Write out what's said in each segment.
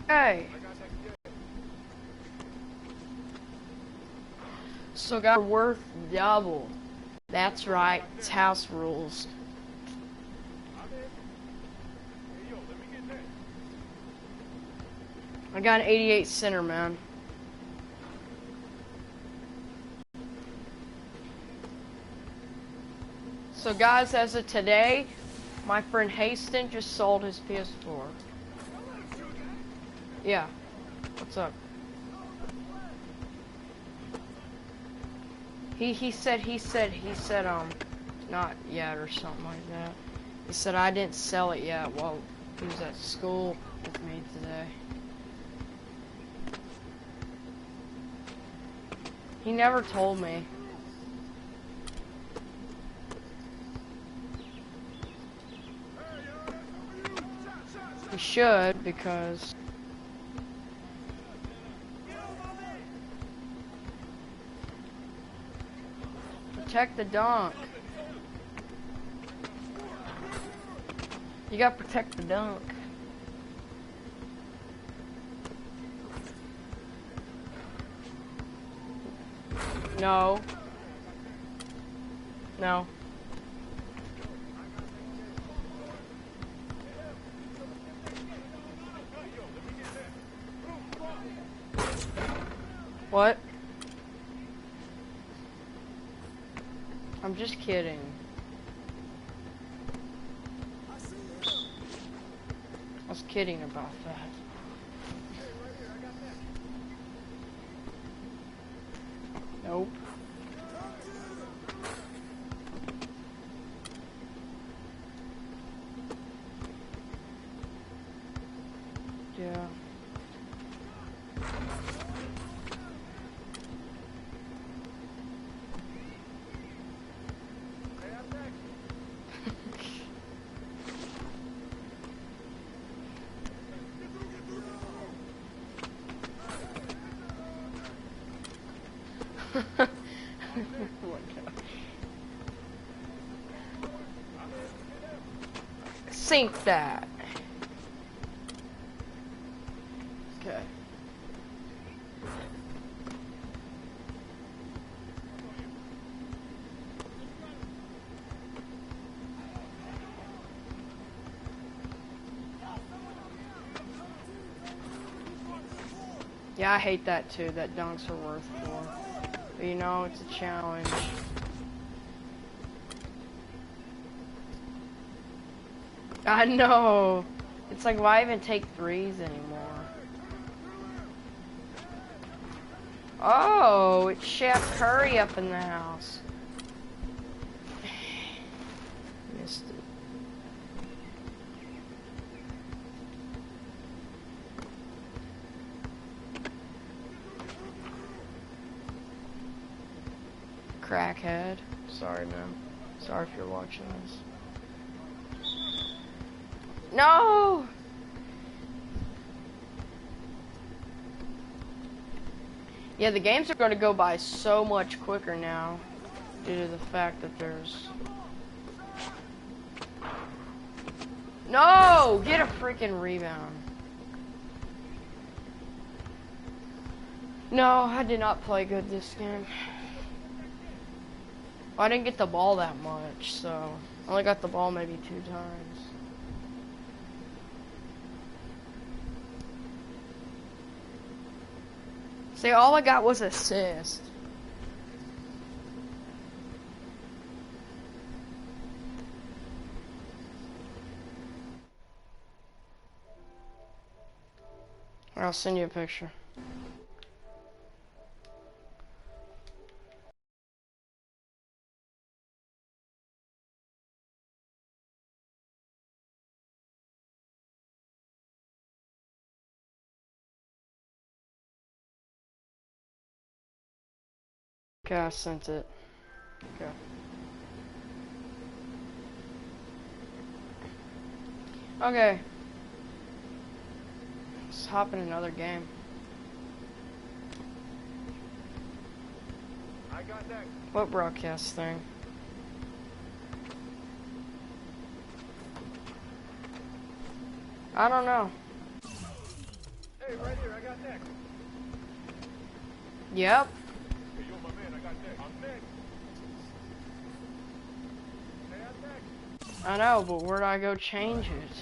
Hey. So got worth double. That's right. It's house rules. I got an 88 center, man. So guys, as of today, my friend Haston just sold his PS4. Yeah. What's up? He said not yet or something like that. He said I didn't sell it yet while he was at school with me today. He never told me. He should, because protect the dunk. You gotta protect the dunk. No. No. What? I'm just kidding. I was kidding about that. Nope. Yeah. Sink that. Okay. Yeah, I hate that too, that dunks are worth 4. But you know, it's a challenge. I know. It's like, why even take 3s anymore? Oh, it's Chef Curry up in the house. Missed it. Crackhead. Sorry, man. Sorry if you're watching this. No! Yeah, the games are going to go by so much quicker now due to the fact that there's... No! Get a freaking rebound. No, I did not play good this game. I didn't get the ball that much, so... I only got the ball maybe 2 times. See, all I got was assist. I'll send you a picture. Okay, I sent it. Okay. Okay. Let's hop in another game. I got that. What broadcast thing? I don't know. Hey, Hey, right here, I got next. Yep. Hey, yo, my man, I got next. I'm next. Hey, I'm next. I know, but where'd I go change it?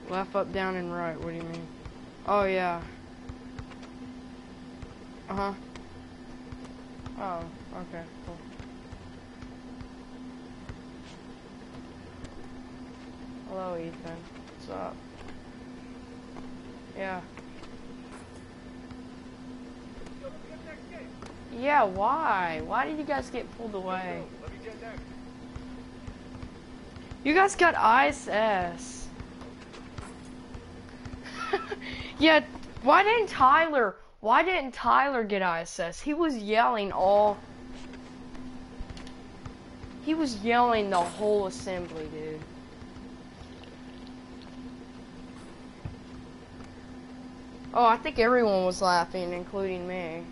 Left, up, down, and right. What do you mean? Oh, yeah. Uh-huh. Oh, okay, cool. Hello, Ethan. What's up? Yeah. Yeah, why? Why did you guys get pulled away? Let me get next. You guys got ISS. Yeah, why didn't Tyler get ISS? He was yelling the whole assembly, dude. Oh, I think everyone was laughing, including me.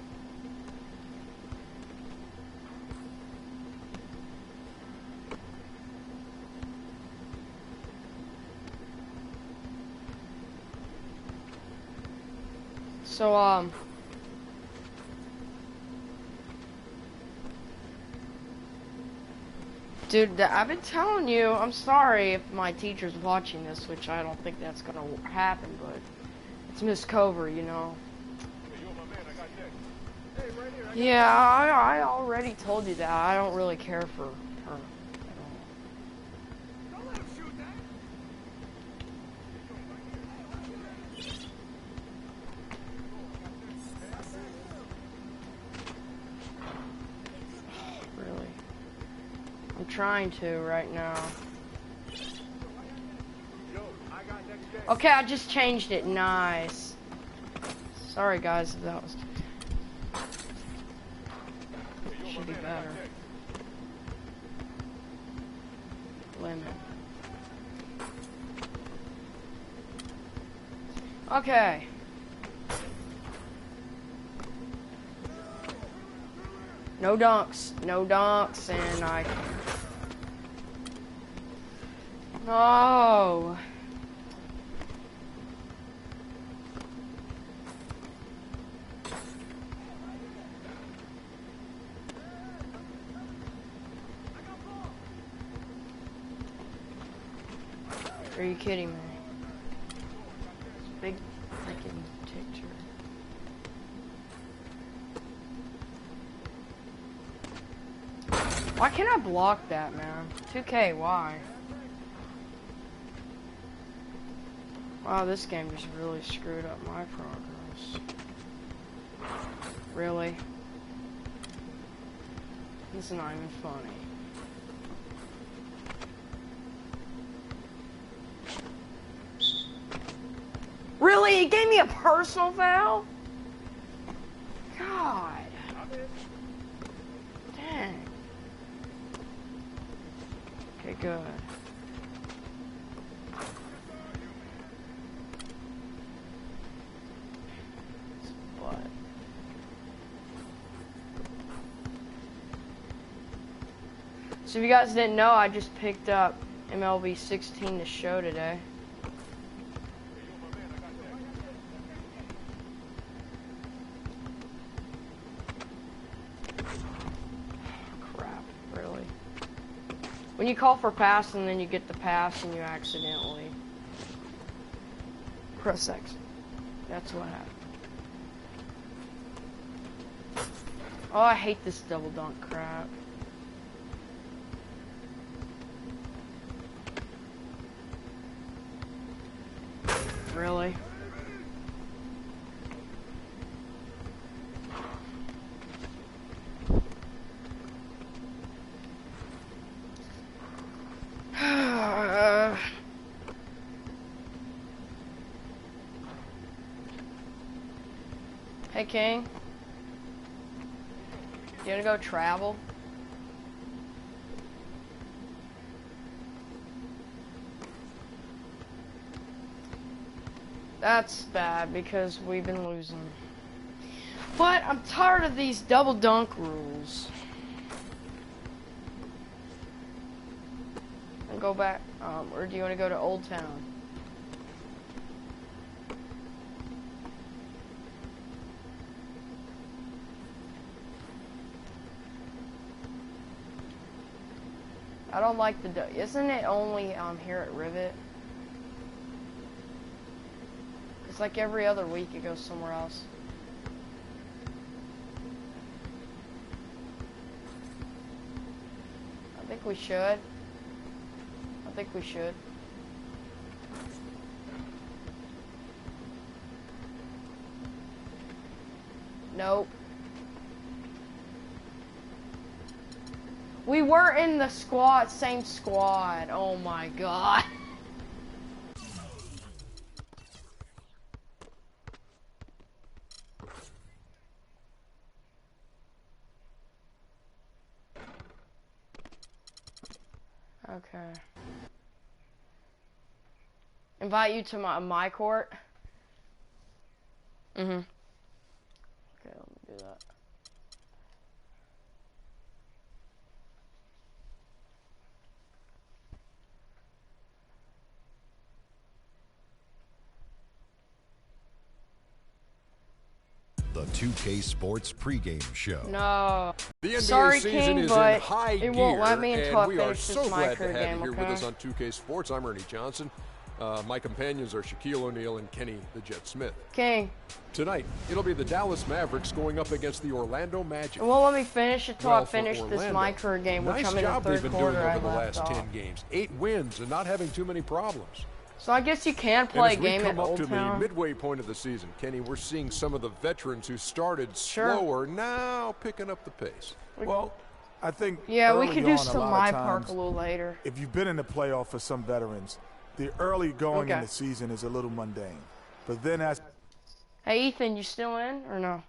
So, dude, I've been telling you, I'm sorry if my teacher's watching this, which I don't think that's gonna happen, but it's Miss Cover, you know. Hey, yo, my man, I got next. Hey, right here, Yeah, I already told you that. I don't really care for her at all. Don't let him shoot that. Really. I'm trying to right now. Yo, I got next day. Okay, I just changed it. Nice. Sorry, guys, if that was... Hey, yo, Should my be man, I better. got next. Limit. Okay. No dunks, and I... No! Are you kidding me? Big freaking picture. Why can't I block that, man? 2K, why? Wow, this game just really screwed up my progress. Really? This is not even funny. Really? He gave me a personal foul? God. Dang. Okay, good. What? So if you guys didn't know, I just picked up MLB16 to show today. Crap, really. When you call for pass and then you get the pass and you accidentally press X. That's what happened. Oh, I hate this double dunk crap. Really? Hey, King. You gonna go travel? That's bad because we've been losing. But I'm tired of these double dunk rules. and go back, or do you want to go to Old Town? I don't like the, isn't it only here at Rivet? It's like every other week it goes somewhere else. I think we should. I think we should. Nope. We were in the squad, same squad. Oh my god. Okay. Invite you to my court. Okay, let me do that. The 2K Sports pregame show. No. The NBA Sorry, season King, is but in high it gear, won't let me until I and we are finish so this glad to MyCareer have game, you here okay? with us on 2K Sports. I'm Ernie Johnson. My companions are Shaquille O'Neal and Kenny the Jet Smith. King. Tonight, it'll be the Dallas Mavericks going up against the Orlando Magic. It won't let me finish until Well, I for finish this Orlando, MyCareer game, which nice I'm in the job they've third been doing quarter. I over the left last off. 10 games. 8 wins and not having too many problems. So I guess you can play a And as we game come at up Old to the Town. midway point of the season, Kenny, we're seeing some of the veterans who started Sure. slower now picking up the pace. Well, I think Yeah, we early could do on, some a lot of MyPark times, a little later. if you've been in the playoff for some veterans, the early going in Okay. the season is a little mundane. But then as Hey, Ethan, you still in or no?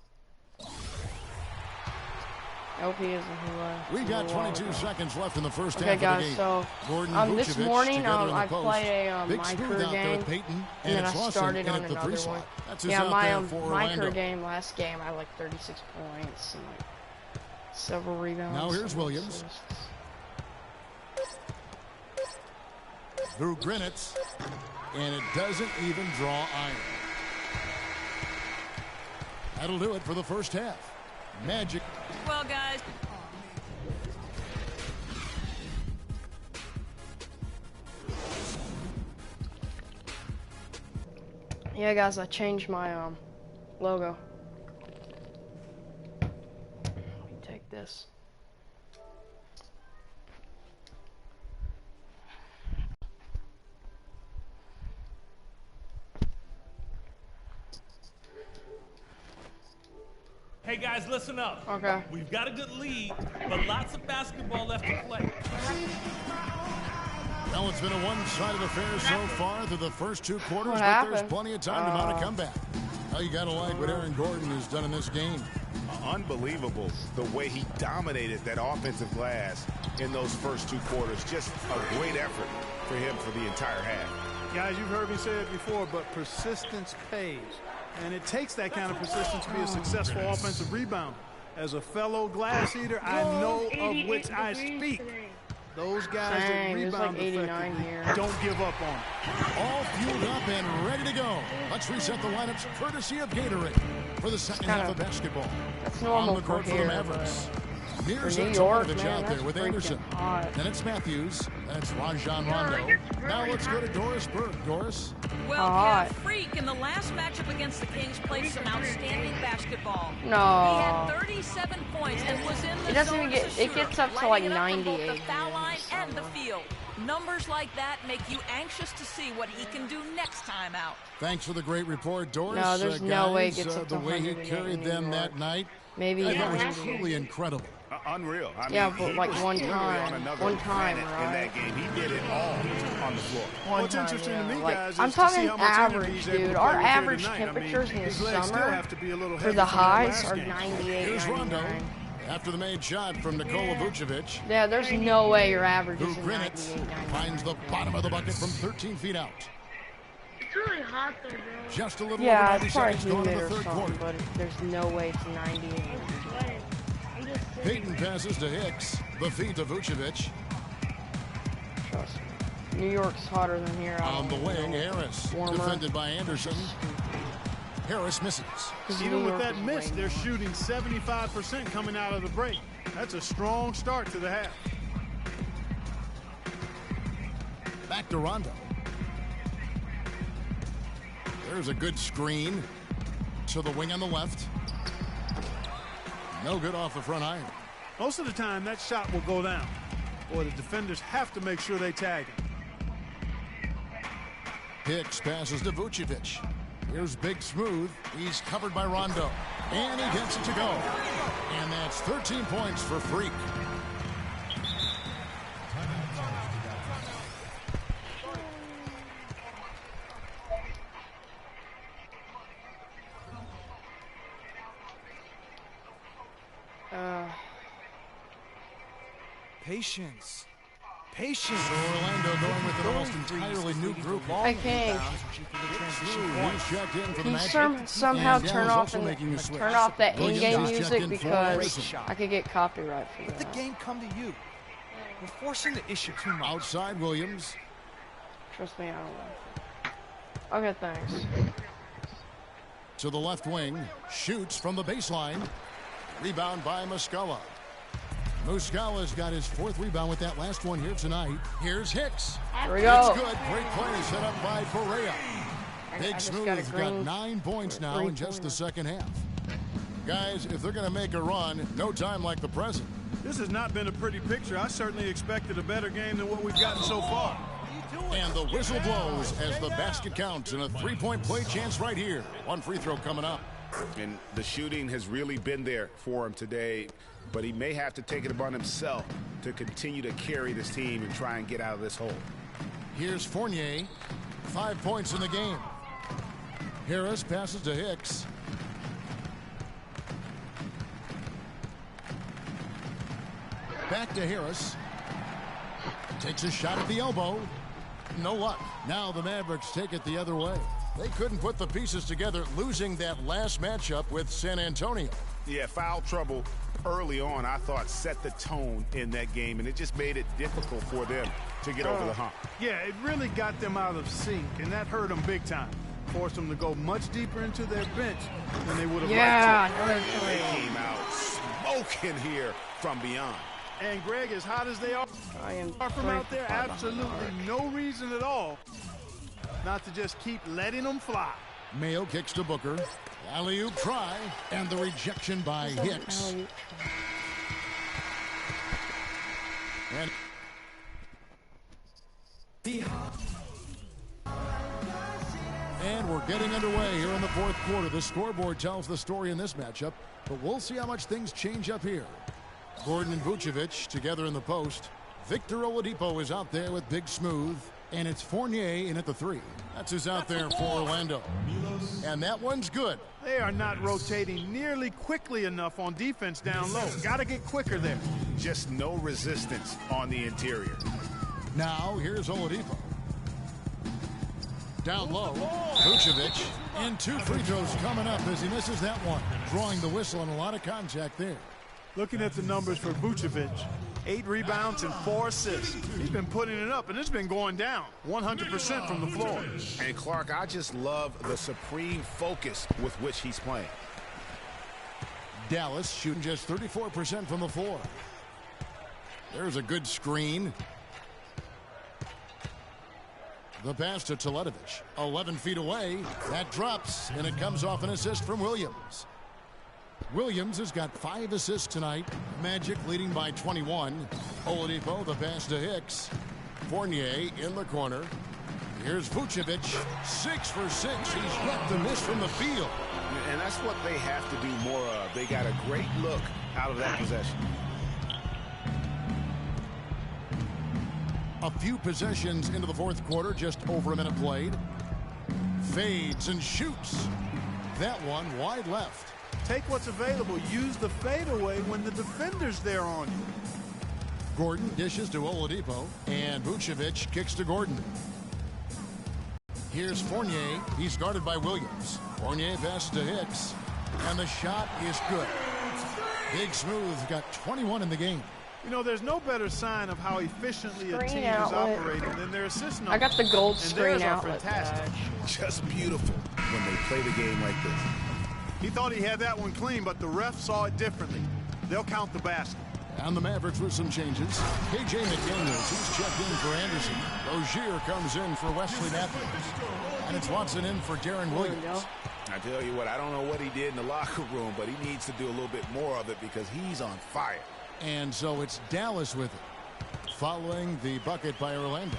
Nope, he isn't. He left. We a got little while 22 ago. seconds left in the first Okay, half guys, of the game. so Gordon this Vucevic morning together in the I post. played a Big smooth MyCareer out there game, with Peyton, and then I it's Russell started in on at the another 3 one. slot. That's his Yeah, out my there for Orlando. MyCareer game last game I had like 36 points and like several rebounds. Now here's and Williams. assists. Through Grinitz, and it doesn't even draw iron. That'll do it for the first half. Magic. Well, guys. Yeah, guys, I changed my logo. Let me take this. Hey guys, listen up. Okay. We've got a good lead, but lots of basketball left to play. Well, it's been a one-sided affair so far through the first 2 quarters, What but there's happened? plenty of time to mount a comeback. Well, you gotta like what Aaron Gordon has done in this game. Unbelievable the way he dominated that offensive glass in those first 2 quarters. Just a great effort for him for the entire half. Guys, you've heard me say it before, but persistence pays. And it takes that kind of persistence to be a successful offensive rebounder. As a fellow glass eater, I know of which I speak. Those guys that Dang, there's rebound like 89 effectively here. don't give up on it. All fueled up and ready to go. Let's reset the lineups courtesy of Gatorade for the second half of basketball. That's normal On the court for for the here, Mavericks. For Here's New a York, Tomatovich man, out there that's with freaking Anderson. hot. Then it's Matthews. That's Rajon Rondo. Now let's go to Doris Burke. Doris. Well, Hot. yeah, Freak in the last matchup against the Kings played some outstanding basketball. No. He had 37 points and was in the It doesn't zone even get- as a it gets shooter, up to, like, lighting it up from both 98 the foul line here, and the so. field. Numbers like that make you anxious to see what he can do next time out. Thanks for the great report, Doris. No, there's no way it guys, gets up to the way he 100 in carried New them York. that night. Maybe I even thought it was 90. truly incredible. Unreal. I Yeah, mean, but he like was one literally time. on another One time, planet right? in that game. He did it all on the floor. One What's time, interesting yeah. to me, Like, guys, I'm is to see talking how much energy average, he's able to dude. play Our with here average tonight. I mean, temperatures in the his legs still summer have to be a little for heavy the from that highs last are game. 98, Here's Rondo 99. after the made shot from Nikola Vucevic. Yeah, there's no way your average Who is in Grinitz 98, 99. finds the bottom of the bucket from 13 feet out. It's really hot though, bro. Just a little over Yeah, 90 it's probably seconds gone in humid the or third something, quarter. but there's no way it's 98. I'm sweating. I'm just sitting. Peyton passes to Hicks. The feed to Vucevic. Trust me. New York's hotter than here. On the wing, Harris. Warmer. Defended by Anderson. Harris misses. Even with that miss, they're shooting 75% coming out of the break. That's a strong start to the half. Back to Rondo. There's a good screen to the wing on the left. No good off the front iron. Most of the time, that shot will go down. Boy, the defenders have to make sure they tag him. Hicks passes to Vucevic. Here's Big Smooth. He's covered by Rondo. And he gets it to go. And that's 13 points for Freak. Patience. Patience. So Orlando going with an almost entirely new group. I can't. He's checked in for the Magic. Somehow turn off that in-game Williams is checked music in for because Wilson. I could get copyright for Let the that. game come to you. You're forcing the issue too much. Outside Williams. Trust me, I don't know. Okay, thanks. To the left wing. Shoots from the baseline. Rebound by Muscala. Muscala's got his 4th rebound with that last one here tonight. Here's Hicks. Here we go. It's good. Great play set up by Perea. Big Smooth's got 9 points now in just the second half. Guys, if they're going to make a run, no time like the present. This has not been a pretty picture. I certainly expected a better game than what we've gotten so far. And the whistle blows as the basket counts and a 3-point play chance right here. One free throw coming up. And the shooting has really been there for him today, but he may have to take it upon himself to continue to carry this team and try and get out of this hole. Here's Fournier. 5 points in the game. Harris passes to Hicks. Back to Harris. Takes a shot at the elbow. No luck. Now the Mavericks take it the other way. They couldn't put the pieces together, losing that last matchup with San Antonio. Yeah, foul trouble early on, I thought, set the tone in that game, and it just made it difficult for them to get over the hump. Yeah, it really got them out of sync, and that hurt them big time. Forced them to go much deeper into their bench than they would have liked to. They came out smoking here from beyond. And Greg, as hot as they are from out there, absolutely no reason at all not to just keep letting them fly. Mayo kicks to Booker. Alley-oop try, and the rejection by Hicks. And we're getting underway here in the 4th quarter. The scoreboard tells the story in this matchup, but we'll see how much things change up here. Gordon and Vucevic together in the post. Victor Oladipo is out there with Big Smooth. And it's Fournier in at the 3. That's who's out there for Orlando. And that one's good. They are not rotating nearly quickly enough on defense down low. Got to get quicker there. Just no resistance on the interior. Now here's Oladipo. Down low, Vucevic. And 2 free throws coming up as he misses that one. Drawing the whistle and a lot of contact there. Looking at the numbers for Vucevic. 8 rebounds and 4 assists. He's been putting it up, and it's been going down 100% from the floor. And Clark, I just love the supreme focus with which he's playing. Dallas shooting just 34% from the floor. There's a good screen. The pass to Teletovic. 11 feet away. That drops, and it comes off an assist from Williams. Williams has got 5 assists tonight. Magic leading by 21. Oladipo, the pass to Hicks. Fournier in the corner. Here's Vucevic. 6 for 6. He's yet to miss from the field. And that's what they have to do more of. They got a great look out of that possession. A few possessions into the 4th quarter, just over a minute played. Fades and shoots. That one wide left. Take what's available. Use the fadeaway when the defender's there on you. Gordon dishes to Oladipo, and Vucevic kicks to Gordon. Here's Fournier. He's guarded by Williams. Fournier passes to Hicks, and the shot is good. Big Smooth got 21 in the game. You know, there's no better sign of how efficiently a team is operating than their assist numbers. I got the gold screen and outlet. fantastic. Just beautiful when they play the game like this. He thought he had that one clean, but the ref saw it differently. They'll count the basket. And the Mavericks with some changes. KJ McDaniels, he's checked in for Anderson. Rozier comes in for Wesley Matthews. And it's Watson in for Darren Williams. I tell you what, I don't know what he did in the locker room, but he needs to do a little bit more of it because he's on fire. And so it's Dallas with it, following the bucket by Orlando.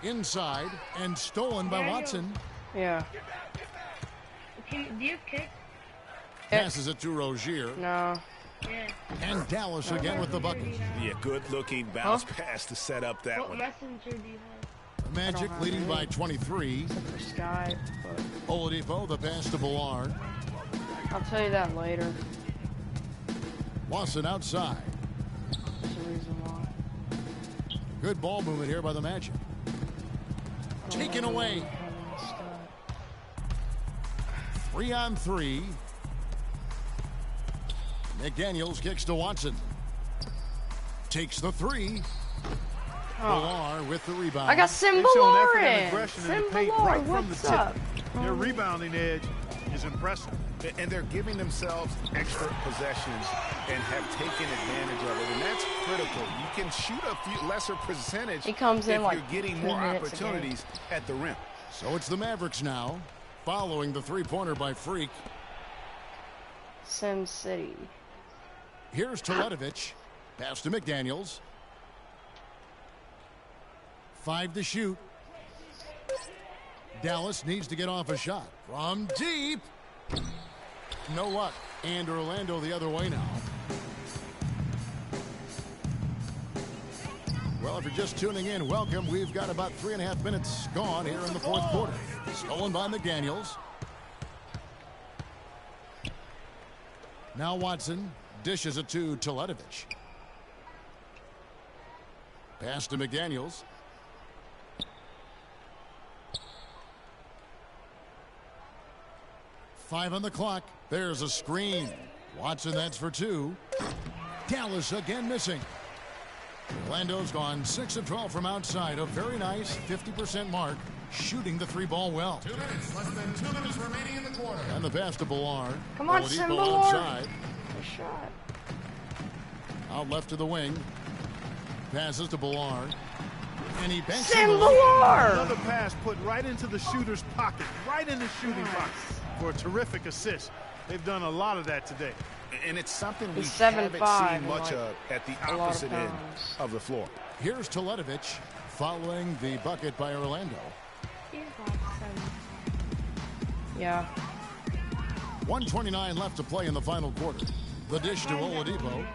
Inside and stolen by Watson. Yeah. Do you kick? Passes it to Rozier. No. Yeah. And Dallas again with the bucket. Yeah, good-looking bounce pass to set up that What one. messenger do you have? Magic leading by 23. For Sky, but Oladipo, the pass to Ballard. I'll tell you that later. Watson outside. There's a reason why. Good ball movement here by the Magic. Taken away. 3-on-3. McDaniels kicks to Watson. Takes the three. Ballard with the rebound. I got Sim They've shown effort Ballard and in. aggression in Sim the paint Ballard, right from the what's tip. up? Their rebounding edge is impressive. And they're giving themselves extra possessions and have taken advantage of it. And that's critical. You can shoot a few lesser percentage He comes in if like you're getting 2 more minutes a game. opportunities at the rim. So it's the Mavericks now, following the three-pointer by Freak. Sim City. Here's Teletovic. Pass to McDaniels. 5 to shoot. Dallas needs to get off a shot. From deep. No luck. And Orlando the other way now. Well, if you're just tuning in, welcome. We've got about 3.5 minutes gone here in the fourth quarter. Stolen by McDaniels. Now Watson dishes it to Teletovic. Pass to McDaniels. Five on the clock. There's a screen. Watson, that's for 2. Dallas again missing. Orlando's gone 6 of 12 from outside. A very nice 50% mark. Shooting the 3-ball well. 2 minutes, less than 2 minutes remaining in the quarter. And the pass to Ballard. Come on, Oladipo Sim Ballard. outside. Good shot. Out left to the wing. Passes to Ballard. And he banks Sim it. Ballard. Another pass put right into the shooter's pocket, right in the shooting pocket for a terrific assist. They've done a lot of that today. And it's something we He's haven't 7'5" seen much like of at the a lot of opposite end pounds. of the floor. Here's Teletovic following the bucket by Orlando. Yeah. 1:29 left to play in the final quarter. The dish to Oladipo.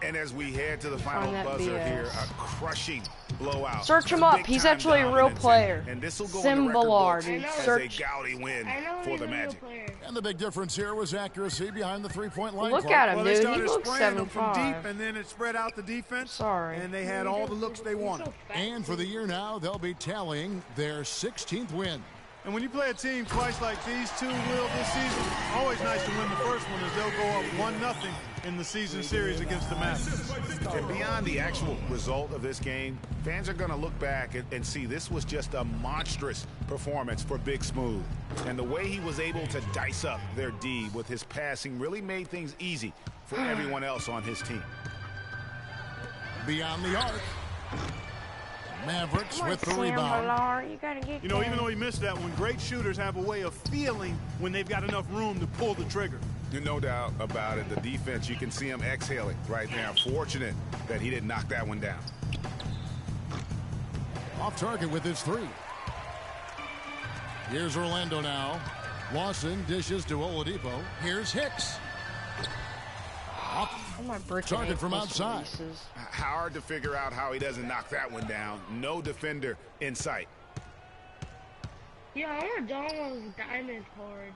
And as we head to the final that buzzer BS. here, a crushing blowout. Search him Some up. big He's time actually a real dominance, player. And this will go Sim in the record Ballard. books as Search. a gaudy win I know for he's the a real Magic. player. And the big difference here was accuracy behind the three-point line. Look Clark. at him, Well, they dude. He started looks spraying them from 7'5". deep, and then it spread out the defense. Sorry. And they had all the looks they wanted. And for the year now, they'll be tallying their 16th win. And when you play a team twice like these two will this season, always nice to win the first one as they'll go up 1-0 in the season series against the Mavericks. And beyond the actual result of this game, fans are going to look back and see this was just a monstrous performance for Big Smooth. And the way he was able to dice up their D with his passing really made things easy for everyone else on his team. Beyond the arc. Mavericks with the Sim rebound. Ballard, you gotta get You know, there. even though he missed that one, great shooters have a way of feeling when they've got enough room to pull the trigger. No doubt about it. The defense, you can see him exhaling right now. Fortunate that he didn't knock that one down. Off target with his 3. Here's Orlando now. Lawson dishes to Oladipo. Here's Hicks. I'm not breaking Target eight from plus outside. releases. Hard to figure out how he doesn't knock that one down. No defender in sight. Yeah, I want Donald's diamond card.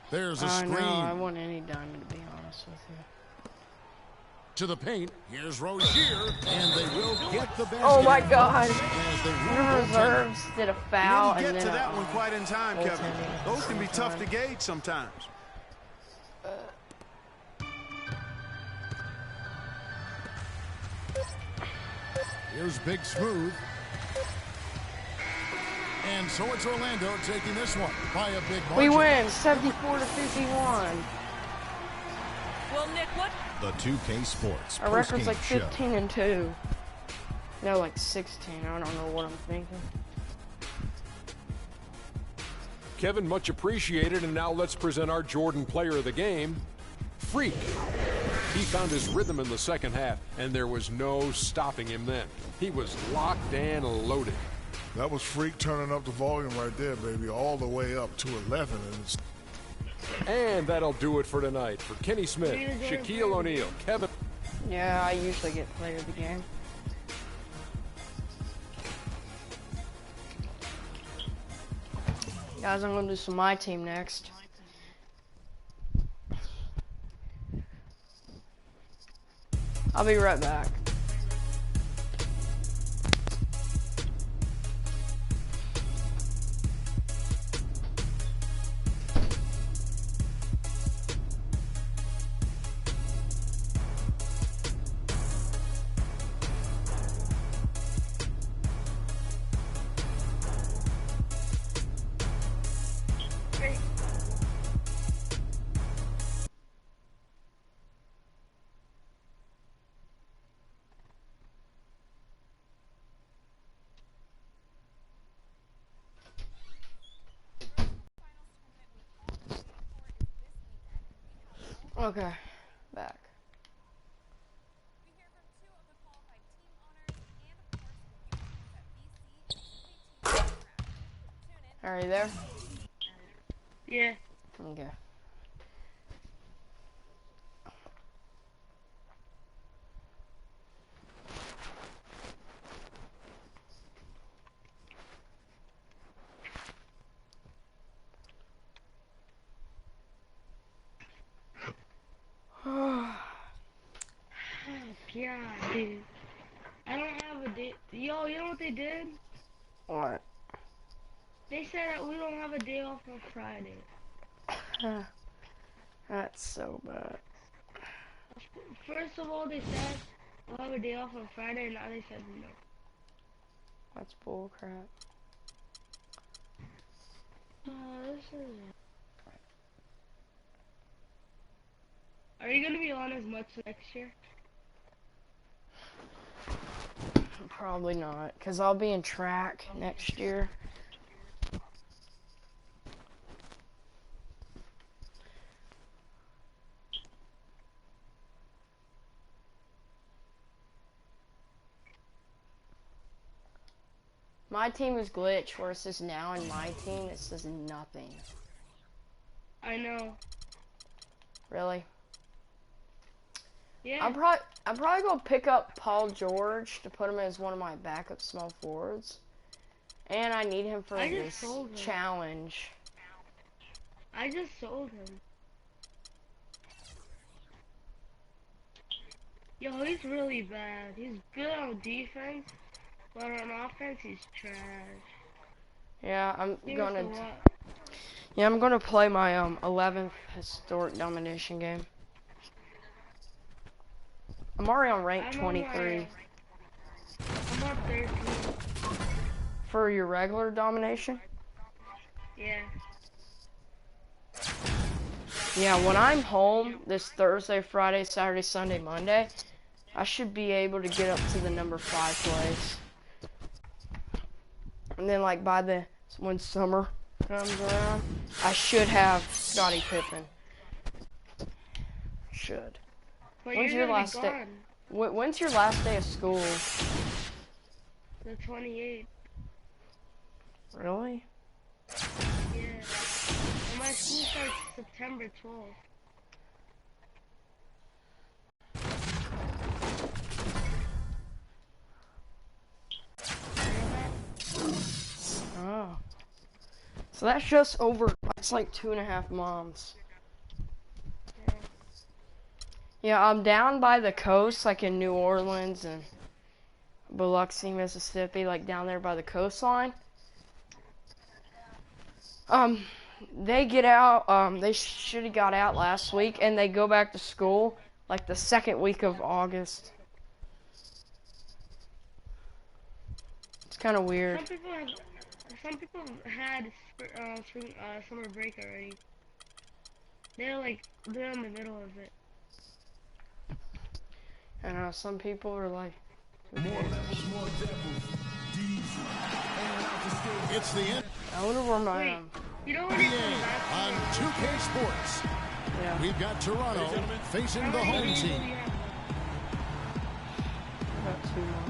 There's a I screen. know, I want any diamond, to be honest with you. To the paint. Here's Rozier. And they will get the basket. Oh my God. As they The rule reserves did a You foul didn't and get then to that one quite in time, Kevin. goaltending at the Those can be same tough to time. gauge sometimes. Here's Big Smooth. And so it's Orlando taking this one by a big margin. We win 74-51. Well, Nick, what? The 2K Sports Our record's postgame like show. 15-2. No, like 16. I don't know what I'm thinking. Kevin, much appreciated, and now let's present our Jordan player of the game, Freak. He found his rhythm in the second half, and there was no stopping him then. He was locked and loaded. That was Freak turning up the volume right there, baby, all the way up to 11. And that'll do it for tonight. For Kenny Smith, Shaquille O'Neal, Kevin. Yeah, I usually get player of the game. Guys, I'm going to do some MyTeam next. I'll be right back. Okay, back. Are you there? Yeah. Okay. God, dude. I don't have a day. Yo, you know what they did? What? They said that we don't have a day off on Friday. That's so bad. First of all, they said we'll have a day off on Friday, and now they said no. That's bullcrap. This is... Are you gonna be on as much next year? Probably not, because I'll be in track next year. My team is glitched where it says now in my team it says nothing. I know. Really? Yeah. I'm probably gonna pick up Paul George to put him as one of my backup small forwards, and I need him for this challenge. I just sold him. Yo, he's really bad. He's good on defense, but on offense he's trash. Yeah, I'm gonna play my 11th historic domination game. I'm already on rank 23. I'm on 13. For your regular domination? Yeah. Yeah, when I'm home this Thursday, Friday, Saturday, Sunday, Monday, I should be able to get up to the number 5 place. And then like when summer comes around, I should have Scottie Pippen. Should. But When's your last day? When's your last day of school? The 28th. Really? Yeah. And my school starts September 12th. Oh. So that's just over, that's like 2.5 months. Yeah, I'm down by the coast, like in New Orleans and Biloxi, Mississippi, like down there by the coastline. They get out, they should have got out last week, and they go back to school like the second week of August. kind of weird. Some people had summer break already. They're in the middle of it. I know some people are like. More levels, more devils. It's the end. I wonder where my you know NBA on 2K Sports. Yeah. We've got Toronto facing the home team. About 2 months.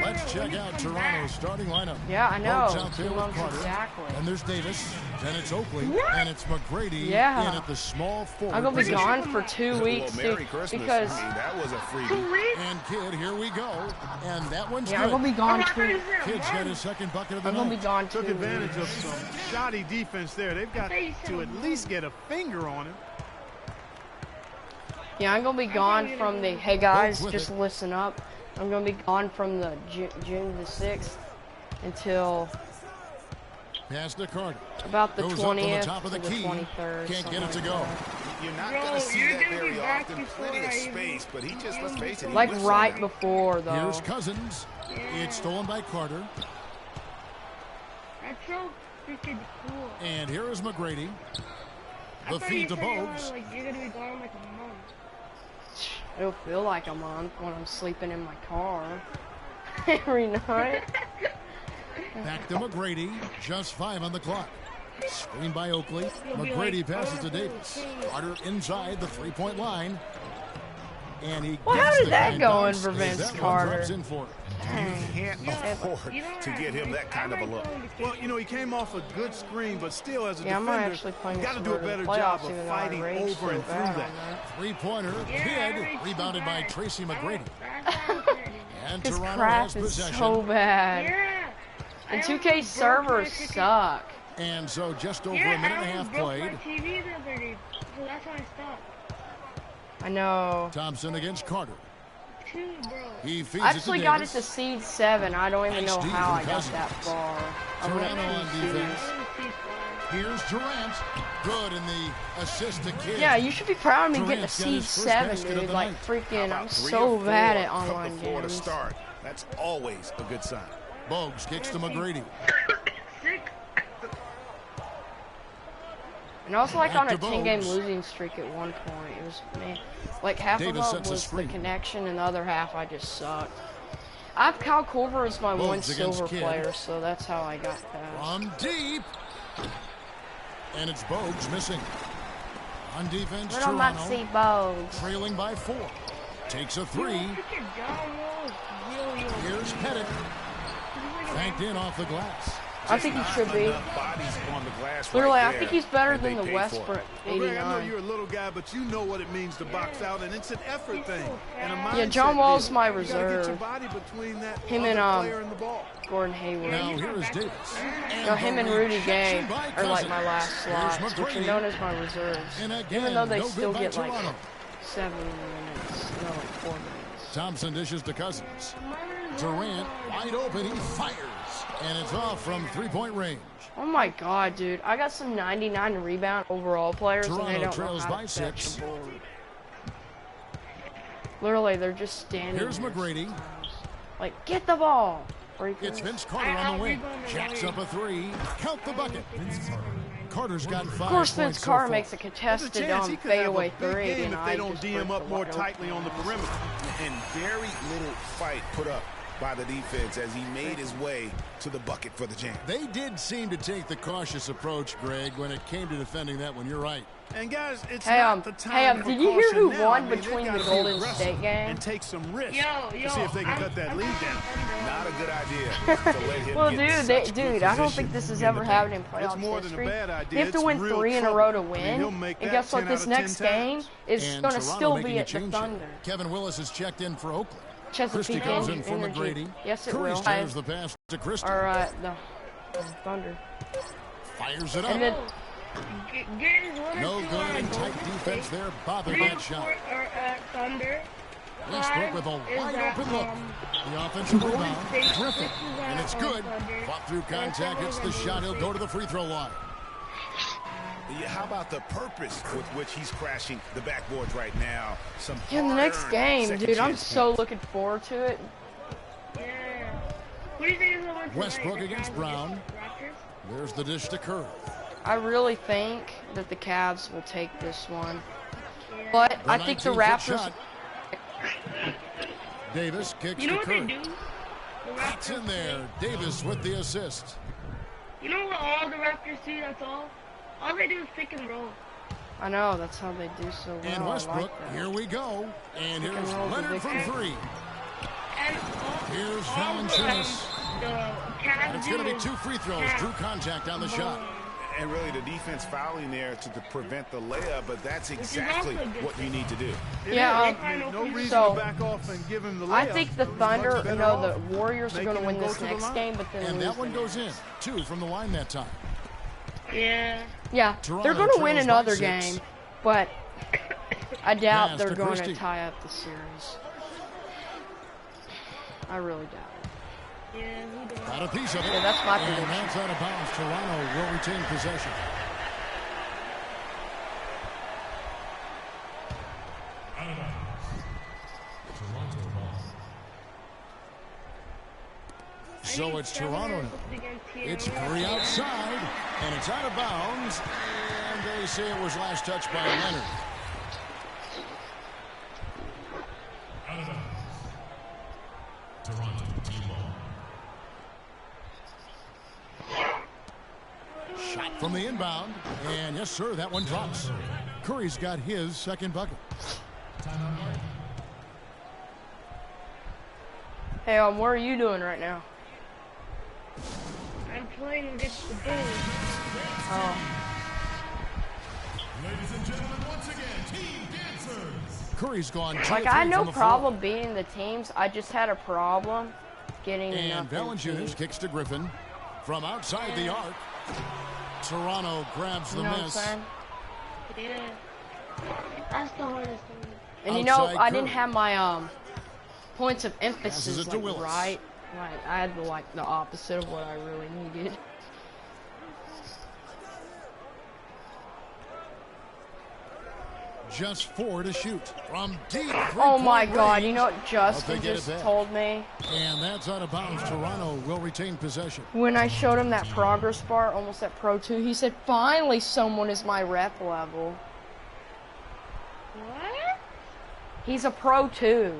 Let's check out Toronto's starting lineup. Yeah, I know. Bogues out there 2 with months Carter. exactly. And there's Davis. Then it's Oakley. And it's McGrady in at the small forward. I'm gonna be position. gone for 2 weeks, Merry dude, Christmas. because I mean, that was a freebie. And Kid, here we go. And that one's yeah, good. I'm gonna be gone 2. Kid's got his second bucket of the I'm night. gonna be gone 2 Took advantage of weeks. some shoddy defense there. They've got to at least get a finger on him. Yeah, I'm gonna be gone from the. Hey guys, just listen up. I'm gonna be gone from the June the 6th until Pass to Carter. about the Goes up from the 20th top of the to the key. 23rd. Can't get it to like go. that. You're not going to see that very often. Plenty of space, but he just, let's face it, he Like whiffs right on that. before though. Here's Cousins. It's stolen by Carter. That's so freaking cool. And here is McGrady. I The thought feed you to said you were, Bogues. you're gonna be gone like a month. It'll feel like a month when I'm sleeping in my car every night. Back to McGrady. Just 5 on the clock. Screen by Oakley. McGrady passes to Davis. Carter inside the 3-point line. And he Well, how gets did the that grand go in dunk, for as Vince that one Carter? drops in for him. You can't afford to get him that kind of a look. Well, you know, he came off a good screen, but still, as a Yeah, I'm defender, actually playing you got to this do a over the better playoffs, job of even though I fighting raged over so and through bad that. on that. 3-pointer. Kid. Rebounded by Tracy McGrady. And This Toronto crap has is possession. so bad. Yeah. And 2K servers suck. And so just over a minute and a half played. My TV the other day, so that's why I stopped. I know. Thompson against Carter. Bro. He feeds I it to actually got it Davis. to seed 7. I don't even Nice know D how from I got Cousins. that far. I went Toronto on up 2 defense. seeds. Here's Durant. Good in the assist to Kid. Yeah, you should be proud of me getting a Durant's got seed his first 7, basket of dude. the Like, night. freaking, How I'm about 3 so or 4 bad at from online the floor to games. start? That's always a good sign. Bogues kicks to McGrady. And I was like Back on a to 10-game Bogues. losing streak at one point. It was, man, like half Davis of sets it a was the screen. connection, and the other half I just sucked. I have Kyle Korver as my Bogues one against silver Kidd. player, so that's how I got past. From deep. And it's Bogues missing. On defense, Little Toronto. Mopsy Bogues. Trailing by 4. Takes a 3. Here's Pettit. Banked in off the glass. I think he should be. Bodies on the glass Literally, right I there, think he's better and than they the paid for it. Westbrook Well, Greg, I know 89. you're a little guy, but you know what it means to box out, and it's an effort thing. And a mindset Yeah, John Wall's deal. my You gotta get your reserve. body between that Him other and player and the ball. Gordon Hayward. Now here is Davis. No, him and Rudy Gay rejection by are like my Cousins. last Here's slots, which are McGrady. known as my reserves. And again, Even though they no still good by get like Toronto. 7 minutes, no, like 4 minutes. Thompson dishes to Cousins. Durant wide open. He fires. And it's off from 3-point range. Oh my god, dude. I got some 99 rebound overall players and they Toronto don't trails know by how to fetch 6. the board. Literally, they're just standing Here's there. McGrady. Like, get the ball! It's Vince Carter on the wing. Jacks up a 3. Count the bucket. Carter's got 5 Of course, points Vince so Carter far. makes a There's a contested chance he could have a fadeaway big 3, game and if I they don't just D him break up the more wide tightly open. on the perimeter. And very little fight put up by the defense as he made his way to the bucket for the jam. They did seem to take the cautious approach, Greg, when it came to defending that one. You're right. And guys, it's Hey, not the time for did you hear who caution now. won I mean, between they've the gotta be Golden aggressive State game? and take some risks Yo, to see if they can cut that lead down. Not a good idea to let him Well, get dude, such good dude, I don't position think this has in ever the happened in paint. playoff It's more than a history. bad idea. You have to It's win real 3 in a trouble. row to I mean, win. he'll make And that guess what? 10 This out of 10 next game times. is And going to Toronto still making be a at the change here. Thunder. Kevin Willis is checked in for Oakland. Chesapeake Christie comes in for Energy. McGrady. Yes, it Curry will. steers the pass to Christie. Or, the Thunder. Fires it up. And then, No good and tight defense there. Bothered that shot. Thunder. Westbrook with a wide open look. The offensive rebound. Griffin. And it's good. Fought through contact. It's the shot. He'll go to the free throw line. Yeah, how about the purpose with which he's crashing the backboards right now? In the next game, dude, I'm so looking forward to it. Yeah. What do you think is the one Westbrook against Brown. There's the dish to Curry. I really think that the Cavs will take this one. But I think the Raptors... Davis kicks to Curry. That's in there. Davis with the assist. You know what all the Raptors do, that's all? All they do is pick and roll. I know, that's how they do so well. And Westbrook, here we go. And here's Leonard from three. And here's Valanciunas. And it's going to be 2 free throws. Drew contact on the shot. And really the defense fouling there to prevent the layup, but that's exactly what you need to do. Yeah, no reason so to back off and give him the layup. I think the Thunder, the Warriors are going to win this next game, but then and that one goes in. 2 from the line that time. Yeah. Yeah, they're going to win another game, but I doubt they're going to tie up the series. I really doubt it. Yeah, got a piece of it. Yeah, that's my prediction. And that's out of bounds. Toronto will retain possession. So it's Toronto now. It's Curry outside, and it's out of bounds. And they say it was last touched by Leonard. Out of bounds. Toronto T-ball. Shot from the inbound, and yes, sir, that one drops. Curry's got his second bucket. Hey, what are you doing right now? I'm playing against the Bulls. Oh. Ladies and gentlemen, once again, Team Dancers. Curry's gone 2 Like, I had no problem beating the teams. I just had a problem getting enough. And Valanciunas kicks to Griffin from outside the arc. Toronto grabs the miss. Yeah. That's the hardest thing. And you know, I didn't have my points of emphasis right. Like, I had the opposite of what I really needed. Just 4 to shoot from deep. Oh my God! You know what Justin just told me? And that's out of bounds. Toronto will retain possession. When I showed him that progress bar, almost at Pro 2, he said, "Finally, someone is my rep level." What? He's a Pro 2.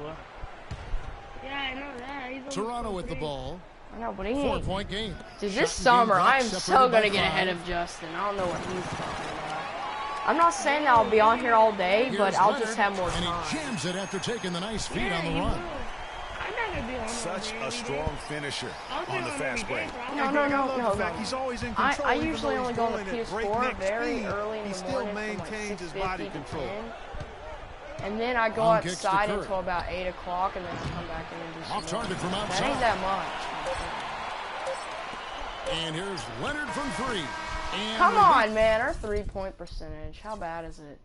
Yeah, I know that. He's Toronto with the ball. I know, but he 4-point game. Dude, this summer, I am so gonna get ahead of Justin. I don't know what he's talking about. I'm not saying that I'll be on here all day, but I'll just have more time. And he jams it after taking the nice feed on the run. Such a strong finisher on the fast break. No. He's always in control. I usually only go on the PS4 very early in the morning from like 6:50 to 10. And then I go outside until about 8 o'clock, and then I come back in and do some off target from outside. That ain't that much. And here's Leonard from 3. And come on, man. Our 3-point percentage. How bad is it?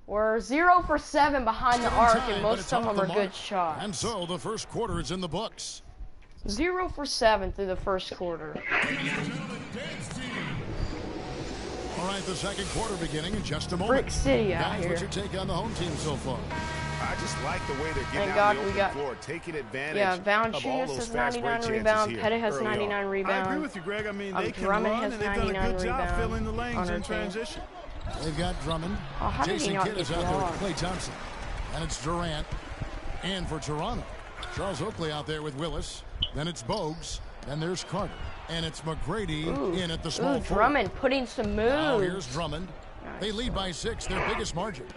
We're 0 for 7 behind the arc, and most of them are good shots. And so the first quarter is in the books. 0 for 7 through the first quarter. All right, the second quarter beginning in just a moment. Brick City out here. What's your take on the home team so far? I just like the way they're getting out on the open floor, taking advantage of all those fast break chances rebounds. here. Pettit has 99 rebounds. I agree with you, Greg. I mean, they can Drummond run, has and they've done a 99 good job rebounds filling the lanes on in our team. transition. They've got Drummond. How did he Jason not Kidd get is out there with blocked? Klay Thompson. And it's Durant. And for Toronto, Charles Oakley out there with Willis. Then it's Bogues. Then there's Carter. And it's McGrady in at the small forward. Drummond putting some moves. Now here's Drummond. They lead by 6, their biggest margin.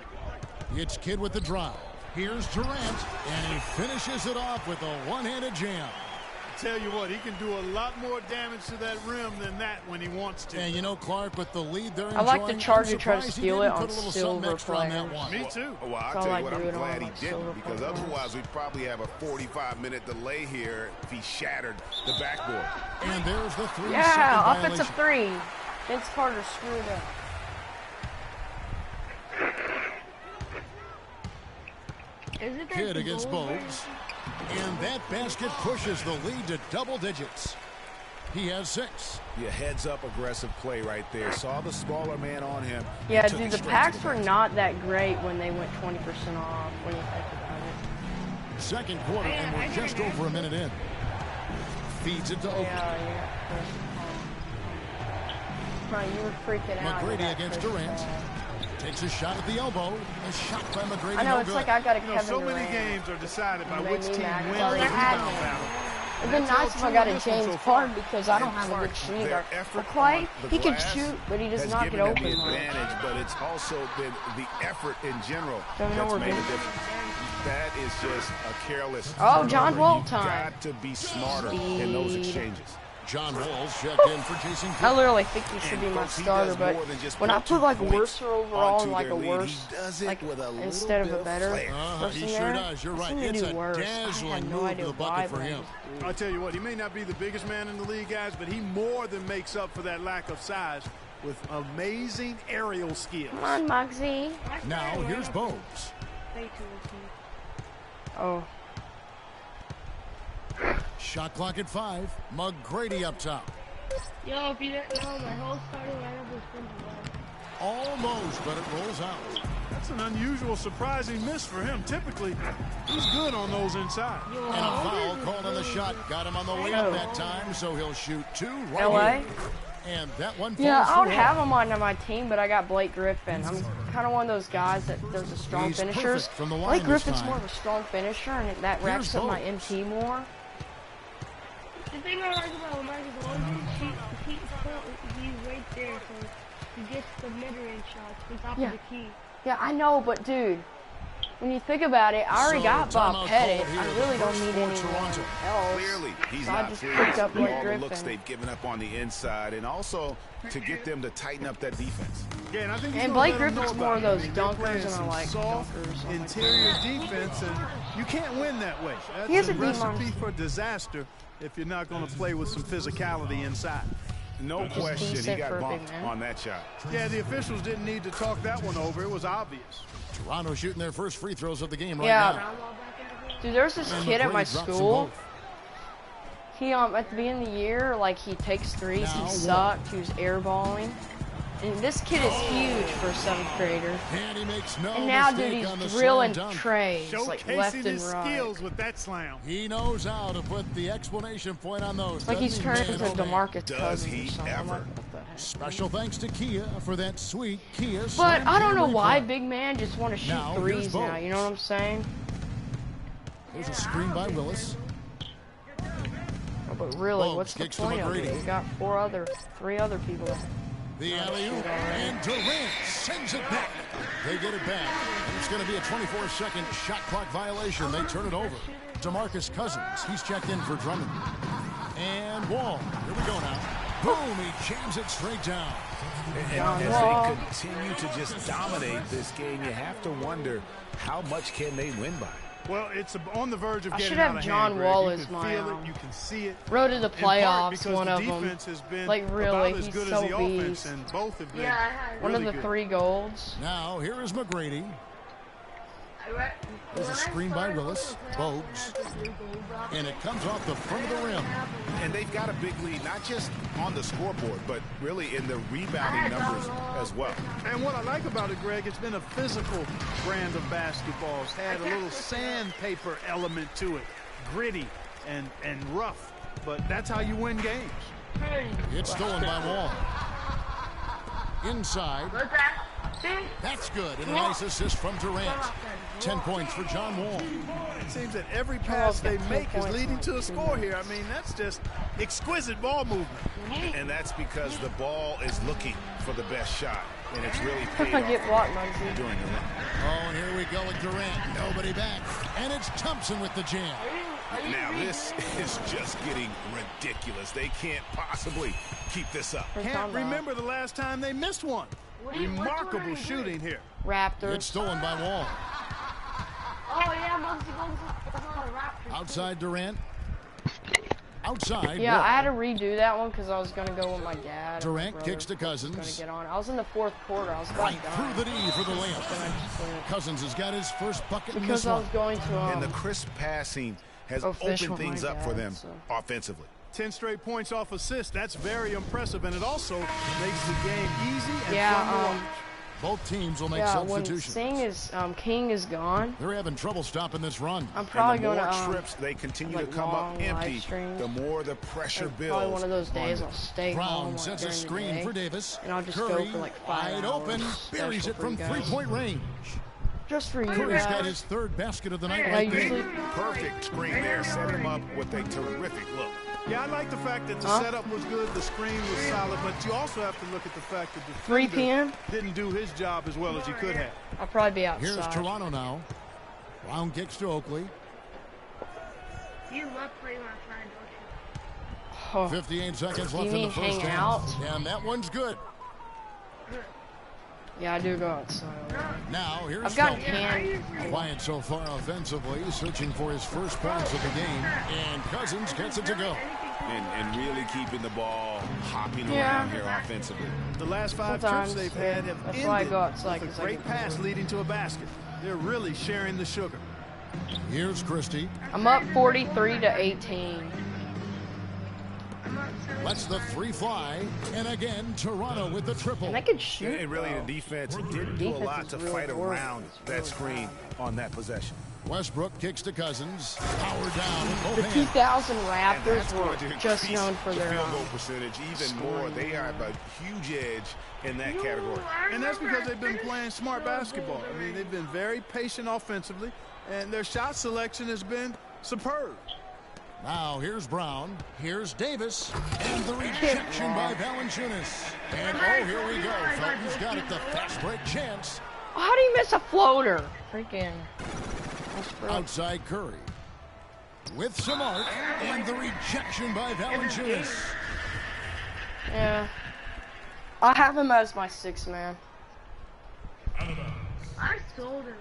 It's Kidd with the drive. Here's Durant, and he finishes it off with a one-handed jam. I tell you what, he can do a lot more damage to that rim than that when he wants to. And you know, Clark, with the lead they're I like the enjoying, Charger I'm try to surprised he steal it didn't on put a little silver something extra on that players. one. Me too. Well, I'll all tell I you what, do I'm it glad on, he like, didn't, silver because players. otherwise we'd probably have a 45-minute delay here if he shattered the backboard. And there's the 3-second Yeah, violation. offensive 3. Vince Carter screwed up. Kidd against Bogues. And that basket pushes the lead to double digits. He has 6. Yeah, heads-up aggressive play right there. Saw the smaller man on him. Yeah, dude, the packs were not that great when they went 20% off when you think about it. Second quarter, and we're just over a minute in. Feeds it to Oakley. Yeah. You were freaking out. McGrady against Durant. Takes a shot at the elbow. A shot by McGrady. I know, it's like I got a Kevin so Durant. many games are decided by which team wins the the rebound battle. It'd been nice if I got a James Harden because I don't have a good shooter. For Clay, he can shoot, but he does not get open. The advantage, but it's also been the effort in general that's made a difference. That is just a careless. Oh, John Wall time. Got to be smarter in those exchanges. John Wall's checked in for Jason Kidd. I literally think he should be my starter, but when I put like worse overall and like a worse, like instead of a better person he sure does. You're right. It's a dazzling move to the bucket for him. I'll tell you what, he may not be the biggest man in the league, guys, but he more than makes up for that lack of size with amazing aerial skills. Come on, Moxie. Now here's Bogues. Oh. Shot clock at 5. McGrady up top. Yo, if you didn't know, my whole starting lineup was from Almost, but it rolls out. That's an unusual, surprising miss for him. Typically, he's good on those inside. And a foul called on the shot. Got him on the way up that time, so he'll shoot 2 right LA? here. And that one falls I would have him on my team, but I got Blake Griffin. I'm kind of one of those guys that there's a strong finishers. Blake Griffin's more of a strong finisher, and that racks up my MP more. The thing I like about Lamar is he's right there, so he gets the mid-range shots on top of the key. Yeah, I know, but dude, when you think about it, I already got Bob Pettit. I really don't need anyone else. Clearly, he's so I not just pleased picked up with Blake all the Griffin. looks they've given up on the inside, and also to get them to tighten up that defense. Yeah, and I think and Blake Griffin's more of those dunkers, and I like soft dunkers. Interior defense, and you can't win that way. That's a recipe for disaster if you're not going to play with some physicality inside. No question, he got bumped on that shot. Yeah, the officials didn't need to talk that one over. It was obvious. Toronto shooting their first free throws of the game right now. Dude, there's this kid at my school. He at the beginning of the year, like he takes threes. He sucked. He was airballing. And this kid is huge for a 7th grader. And he makes no and now, dude, he's drilling trays like left and his right. skills with that slam. He knows how to put the exclamation point on those. Like he's turned into DeMarcus Cousins. Special thanks to Kia for that sweet Kia. But I don't know why big man just want to shoot threes now. You know what I'm saying? There's a screen by Willis. Oh, but really, what's the point of it? We got 3 other people. The alley-oop, and Durant sends it back. They get it back, and it's going to be a 24-second shot clock violation. They turn it over. DeMarcus Cousins, he's checked in for Drummond. And Wall, here we go now. Boom, he jams it straight down. And as they continue to just dominate this game, you have to wonder how much can they win by. Well, it's on the verge of I getting should out have of John hand, Wall Greg. as You can my feel it, you can see it. road to the playoffs, one of them. Defense has been like really, about as he's good so as the beast. offense, and both have been One really of the good. 3 golds. Now, here is McGrady. There's a screen by Willis. Bogues. And it comes off the front of the rim. And they've got a big lead, not just on the scoreboard, but really in the rebounding numbers as well. And what I like about it, Greg, it's been a physical brand of basketball. It's had a little sandpaper element to it. Gritty and rough. But that's how you win games. It's stolen by Wall. Inside. That's good. And a nice assist from Durant. 10 points for John Wall. It seems that every pass they make is leading to a score here. I mean, that's just exquisite ball movement. And that's because the ball is looking for the best shot. And it's really paid off Get blocked, Muggsy. during the run. Oh, and here we go with Durant. Nobody back. And it's Thompson with the jam. Now, this is just getting ridiculous. They can't possibly keep this up. Can't remember the last time they missed one. Remarkable shooting here. Raptors. It's stolen by Wall. Oh, yeah, Muggsy goes on the Raptors. Outside Durant. Outside. Yeah, Wall. I had to redo that one because I was going to go with my dad. Durant kicks to Cousins. Going to get on. I was in the 4th quarter. I was about Right through the D for the layup. Cousins has got his first bucket because in this I was going to. And the crisp passing has opened things up for them offensively. 10 straight points off assists. That's very impressive, and it also makes the game easy and fun to watch. Both teams will make when substitutions. King is gone, they're having trouble stopping this run. I'm probably and the going more to trips they continue like to come up empty, Livestream. the more the pressure builds. Probably one of those days I'll stay Brown home sets during a the screen day, for Davis. and I'll just Curry, go for like 5 wide hours. open, buries it from 3-point range. Just for you Curry's guys. got his 3rd basket of the night. I usually Perfect screen there, set him up with a terrific look. Yeah, I like the fact that the setup was good, the screen was solid, but you also have to look at the fact that the 3 p.m. didn't do his job as well as he could have. I'll probably be outside. Here's Toronto now. Brown kicks to Oakley. You love playing outside, don't you? 58 seconds left You in the mean first hang half. out? And that one's good. Yeah, I do go outside. Now, here's I've got Felton. Quiet so far offensively, searching for his first points of the game. And Cousins gets it to go. And really keeping the ball hopping around here offensively. The last 5 trips they've had have ended with a great pass leading to a basket. They're really sharing the sugar. Here's Christie. I'm up 43-18. Lets the 3 fly, and again Toronto with the triple. And I could shoot. And really, the defense didn't do a lot to fight around that screen on that possession. Westbrook kicks to Cousins. Power down with both The hands. 2000 Raptors were just known for their field goal percentage even more. They have a huge edge in that category. And that's because they've been playing smart basketball. I mean, they've been very patient offensively, and their shot selection has been superb. Now here's Brown, here's Davis, and the rejection by Valanciunas. And oh, here we go. Felton's got it, the fast break chance. How do you miss a floater? Freaking. Outside Curry. With some art, and the rejection by Valanciunas. Yeah. I have him as my 6th man. I sold him.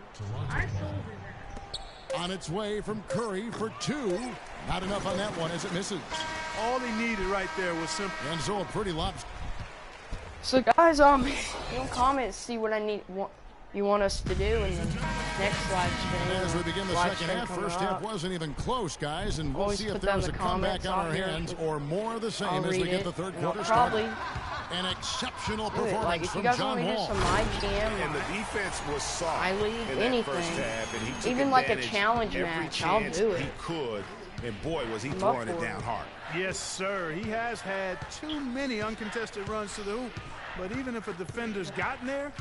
On its way from Curry for 2. Not enough on that one as it misses. All he needed right there was simple. And so a pretty lobster. So guys, in comments, see what you want us to do in the next live stream. And as we begin the second half, first half wasn't even close, guys, and we'll see if there's a comeback on our hands or more of the same as we get the third quarter started. An exceptional performance from John Wall. Some MyTeam, And the defense was soft in that first half, and he took even like a advantage challenge every match, I'll chance do it. he could, and boy, was he throwing it down hard. Yes, sir. He has had too many uncontested runs to the hoop, but even if a defender's gotten there,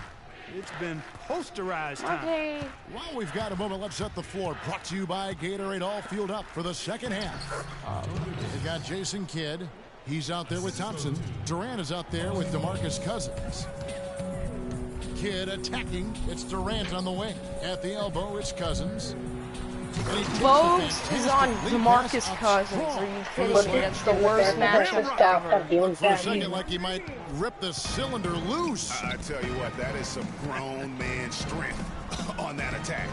it's been posterized time. Okay. While we've got a moment, let's set the floor. Brought to you by Gatorade, all fueled up for the second half. We've got Jason Kidd. He's out there with Thompson. Durant is out there with DeMarcus Cousins. Kidd attacking. It's Durant on the wing. At the elbow, it's Cousins. Bogues is on DeMarcus Cousins. Are you kidding me? That's the worst matchup ever. For a second, like he might rip the cylinder loose. I tell you what, that is some grown man strength on that attack.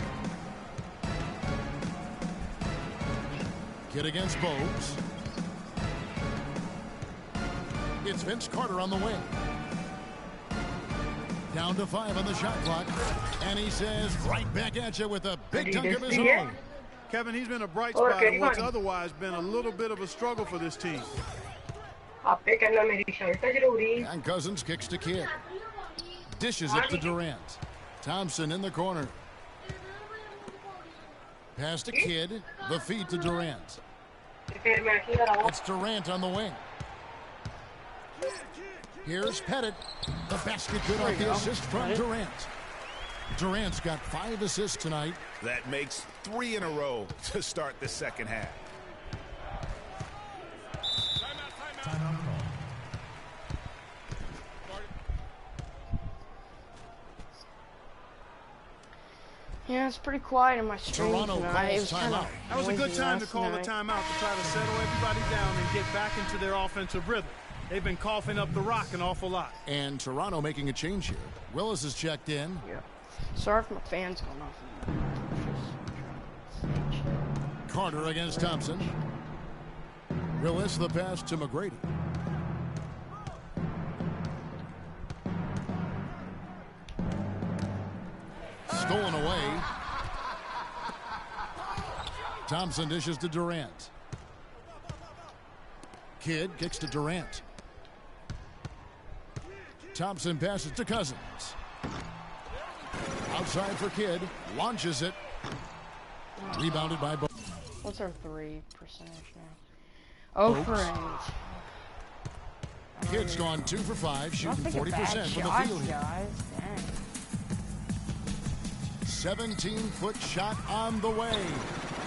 Kidd against Bogues. It's Vince Carter on the wing. Down to 5 on the shot clock. And he says, right back at you with a big dunk of his own. Kevin, he's been a bright spot in what's otherwise been a little bit of a struggle for this team. And Cousins kicks to Kidd. Dishes it to Durant. Thompson in the corner. Pass to Kidd. The feed to Durant. It's Durant on the wing. Here's Pettit. The basket good off the assist from Durant. Durant's got 5 assists tonight. That makes 3 in a row to start the second half. Yeah, it's pretty quiet in my stream Toronto tonight. calls timeout. That was a good time to call the timeout to try to settle everybody down and get back into their offensive rhythm. They've been coughing up the rock an awful lot. And Toronto making a change here. Willis is checked in. Yeah. Sorry if my fan's going off. Carter against Thompson. Willis the pass to McGrady. Stolen away. Thompson dishes to Durant. Kidd kicks to Durant. Thompson passes to Cousins. Outside for Kidd. Launches it. Rebounded by Bo. What's our 3 percentage now? Oh, for 8. Kidd's gone 2 for 5, shooting 40% from the field here. Guys. Dang. 17-foot shot on the way.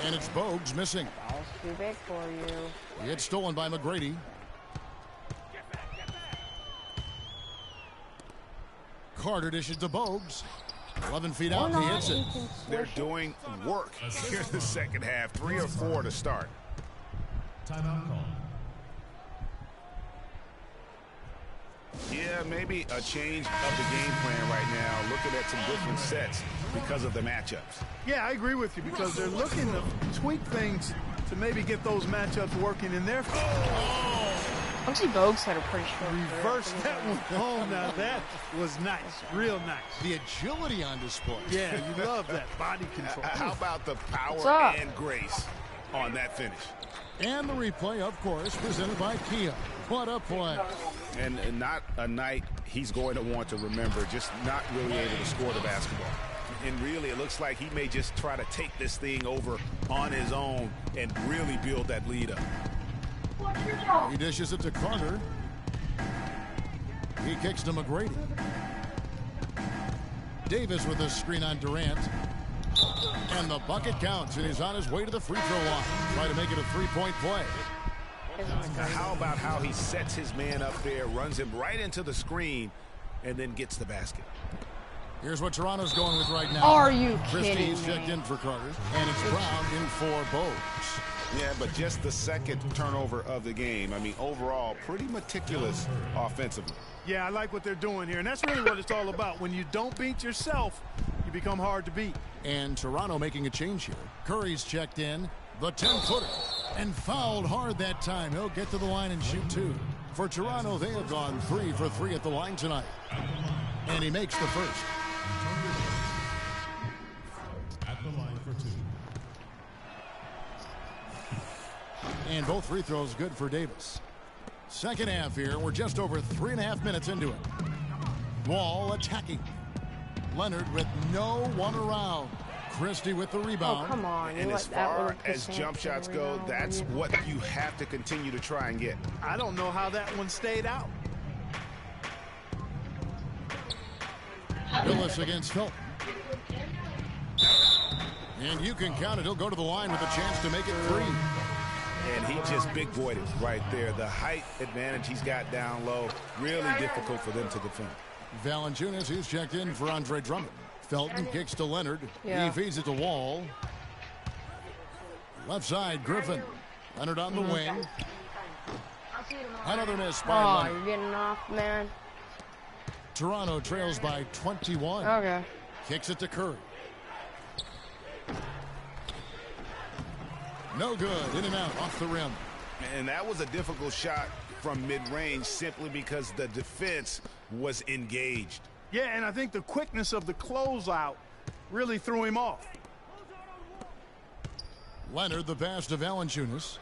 And it's Bogues missing. That was too big for you. It's stolen by McGrady. Carter dishes to Bogues. 11 feet out, and he hits it. They're doing work here in the second half. 3 or 4 to start. Timeout call. Yeah, maybe a change of the game plan right now. Looking at some different sets because of the matchups. Yeah, I agree with you because they're looking to tweak things to maybe get those matchups working in their favor. Actually, Bogues had a pretty short reverse that one home. Now that was nice, real nice. The agility on display. Yeah, you love that body control. How about the power and grace on that finish? And the replay, of course, presented by Kia. What a play. And not a night he's going to want to remember, just not really able to score the basketball. And really, it looks like he may just try to take this thing over on his own and really build that lead up. He dishes it to Carter. He kicks to McGrady. Davis with a screen on Durant. And the bucket counts, and he's on his way to the free throw line. Try to make it a three-point play. How about how he sets his man up there, runs him right into the screen, and then gets the basket. Here's what Toronto's going with right now. Are you kidding Christie's me? checked in for Carter, and it's Brown in for Bogues. Yeah, but just the second turnover of the game. I mean, overall, pretty meticulous offensively. Yeah, I like what they're doing here, and that's really what it's all about. When you don't beat yourself, you become hard to beat. And Toronto making a change here. Curry's checked in, the 10-footer, and fouled hard that time. He'll get to the line and shoot 2. For Toronto, they have gone 3 for 3 at the line tonight. And he makes the first. At the line for 2. And both free throws good for Davis. Second half here. We're just over 3.5 minutes into it. Wall attacking. Leonard with no one around. Christie with the rebound. Oh, come on. And as far as jump shots go, that's what you have to continue to try and get. I don't know how that one stayed out. Willis against Felton. And you can count it. He'll go to the line with a chance to make it 3. And he just big boyed it right there. The height advantage he's got down low, really difficult for them to defend. Valanciunas, who's checked in for Andre Drummond. Felton kicks to Leonard. Yeah. He feeds it to Wall. Left side, Griffin. Leonard on the wing. Another miss by Leonard. You're getting off, man. Toronto trails by 21. Okay. Kicks it to Curry. No good. In and out, off the rim. And that was a difficult shot from mid-range simply because the defense was engaged. Yeah, and I think the quickness of the closeout really threw him off. Leonard, the pass to Valanciunas.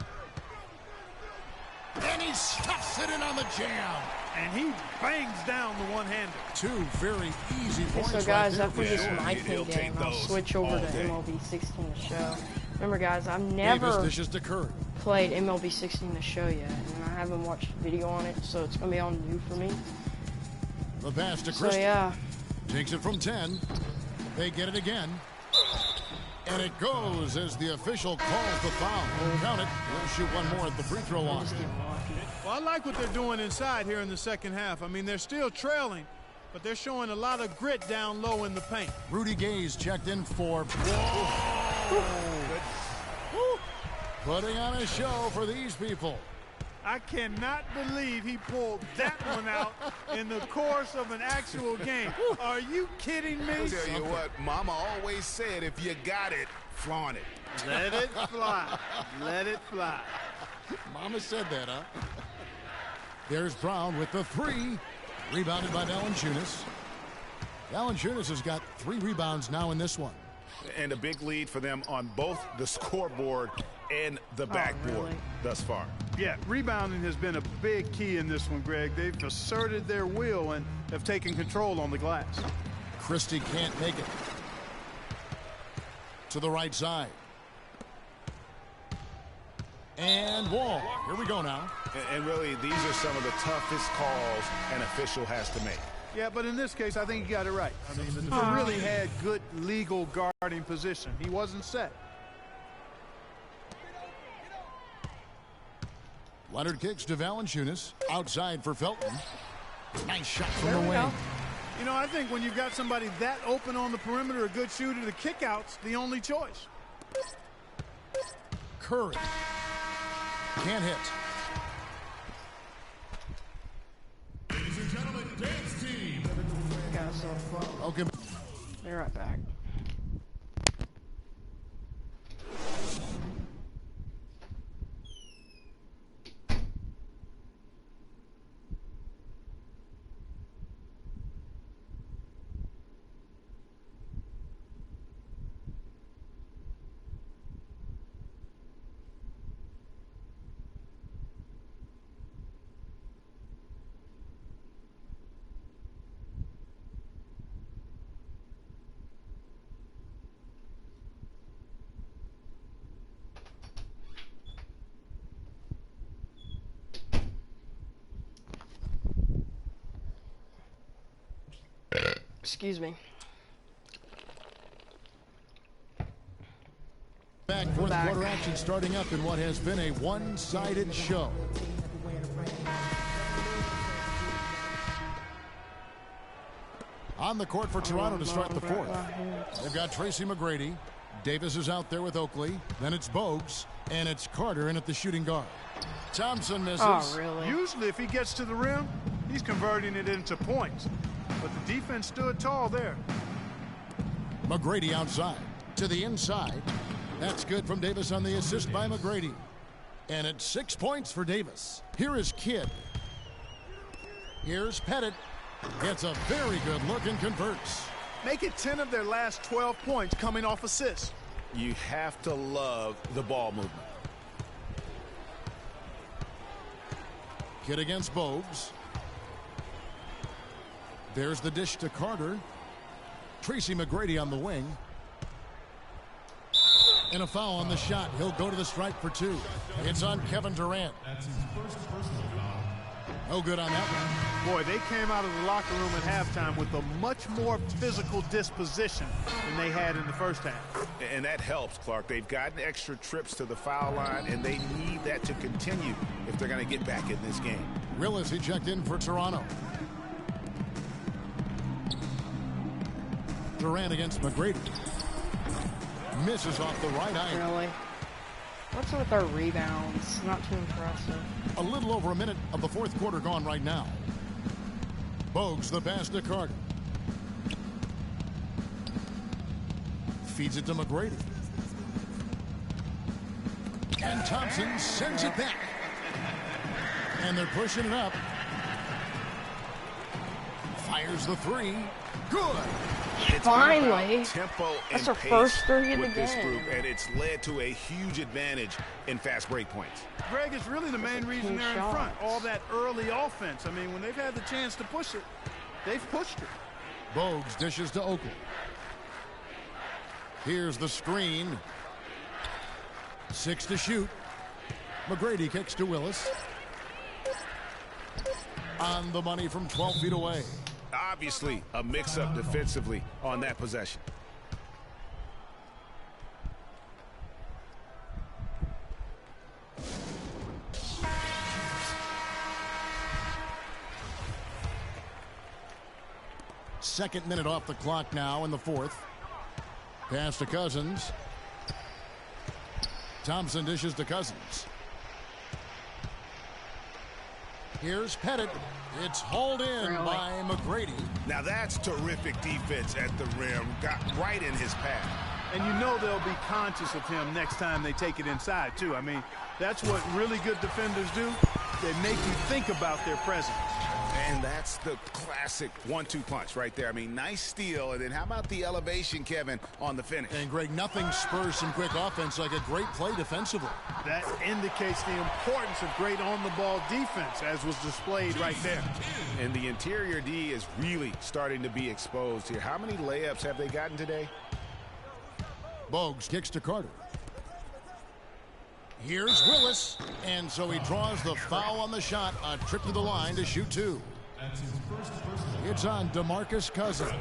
And he stuffs it in on the jam. And he bangs down the one-hander. 2 very easy points. So guys, right after this MyTeam game, I'll switch over to MLB16 The Show. Remember, guys, I've never played MLB16 The Show yet, and I haven't watched a video on it, so it's going to be all new for me. The pass to So, Christie. yeah. Takes it from 10. They get it again. And it goes as the official calls the foul. Count it. We'll shoot one more at the free throw line. Well, I like what they're doing inside here in the second half. I mean, they're still trailing, but they're showing a lot of grit down low in the paint. Rudy Gay's checked in for putting on a show for these people. I cannot believe he pulled that one out in the course of an actual game. Are you kidding me? I'll tell you what, Mama always said, if you got it, flaunt it. Let it fly. Let it fly. Mama said that, huh? There's Brown with the 3. Rebounded by Valanciunas. Valanciunas has got 3 rebounds now in this one. And a big lead for them on both the scoreboard and the backboard thus far. Yeah, rebounding has been a big key in this one, Greg. They've asserted their will and have taken control on the glass. Christie can't make it. To the right side. And Wall. Here we go now. And really, these are some of the toughest calls an official has to make. Yeah, but in this case, I think he got it right. I mean, the defender really had good legal guarding position. He wasn't set. Leonard kicks to Valanciunas. Outside for Felton. Nice shot from the wing. You know, I think when you've got somebody that open on the perimeter, a good shooter, the kick-out's the only choice. Curry. Can't hit. Ladies and gentlemen, dance team. Okay. Be right back. Excuse me. Fourth quarter action starting up in what has been a one-sided show. On the court for Toronto to start the fourth. They've got Tracy McGrady. Davis is out there with Oakley. Then it's Bogues. And it's Carter in at the shooting guard. Thompson misses. Oh, really? Usually if he gets to the rim, he's converting it into points. But the defense stood tall there. McGrady outside. To the inside. That's good from Davis on the assist by McGrady. And it's 6 points for Davis. Here is Kidd. Here's Pettit. Gets a very good look and converts. Make it 10 of their last 12 points coming off assists. You have to love the ball movement. Kidd against Bogues. There's the dish to Carter. Tracy McGrady on the wing. And a foul on the shot. He'll go to the stripe for two. It's on Kevin Durant. That's his first personal foul. No good on that one. Boy, they came out of the locker room at halftime with a much more physical disposition than they had in the first half. And that helps, Clark. They've gotten extra trips to the foul line, and they need that to continue if they're going to get back in this game. Willis, he checked in for Toronto. Durant against McGrady. Misses off the right eye. Really? What's with our rebounds? Not too impressive. A little over a minute of the fourth quarter gone right now. Bogues the pass to Carter. Feeds it to McGrady. And Thompson sends it back. And they're pushing it up. Fires the three. Good. It's finally. Tempo That's and our first three of the with this game. group, and it's led to a huge advantage in fast break points. Greg, it's really the main reason they're in front. All that early offense. I mean, when they've had the chance to push it, they've pushed it. Bogues dishes to Oakley. Here's the screen. 6 to shoot. McGrady kicks to Willis. On the money from 12 feet away. Obviously, a mix-up defensively on that possession. Second minute off the clock now in the fourth. Pass to Cousins. Thompson dishes to Cousins. Here's Pettit. It's hauled in by McGrady. Now that's terrific defense at the rim. Got right in his path. And you know they'll be conscious of him next time they take it inside, too. I mean, that's what really good defenders do. They make you think about their presence. And that's the classic 1-2 punch right there. I mean, nice steal, and then how about the elevation, Kevin, on the finish? And, Greg, nothing spurs some quick offense like a great play defensively. That indicates the importance of great on-the-ball defense, as was displayed right there. And the interior D is really starting to be exposed here. How many layups have they gotten today? Bogues kicks to Carter. Here's Willis, and so he draws the foul on the shot. A trip to the line to shoot 2. It's on DeMarcus Cousins,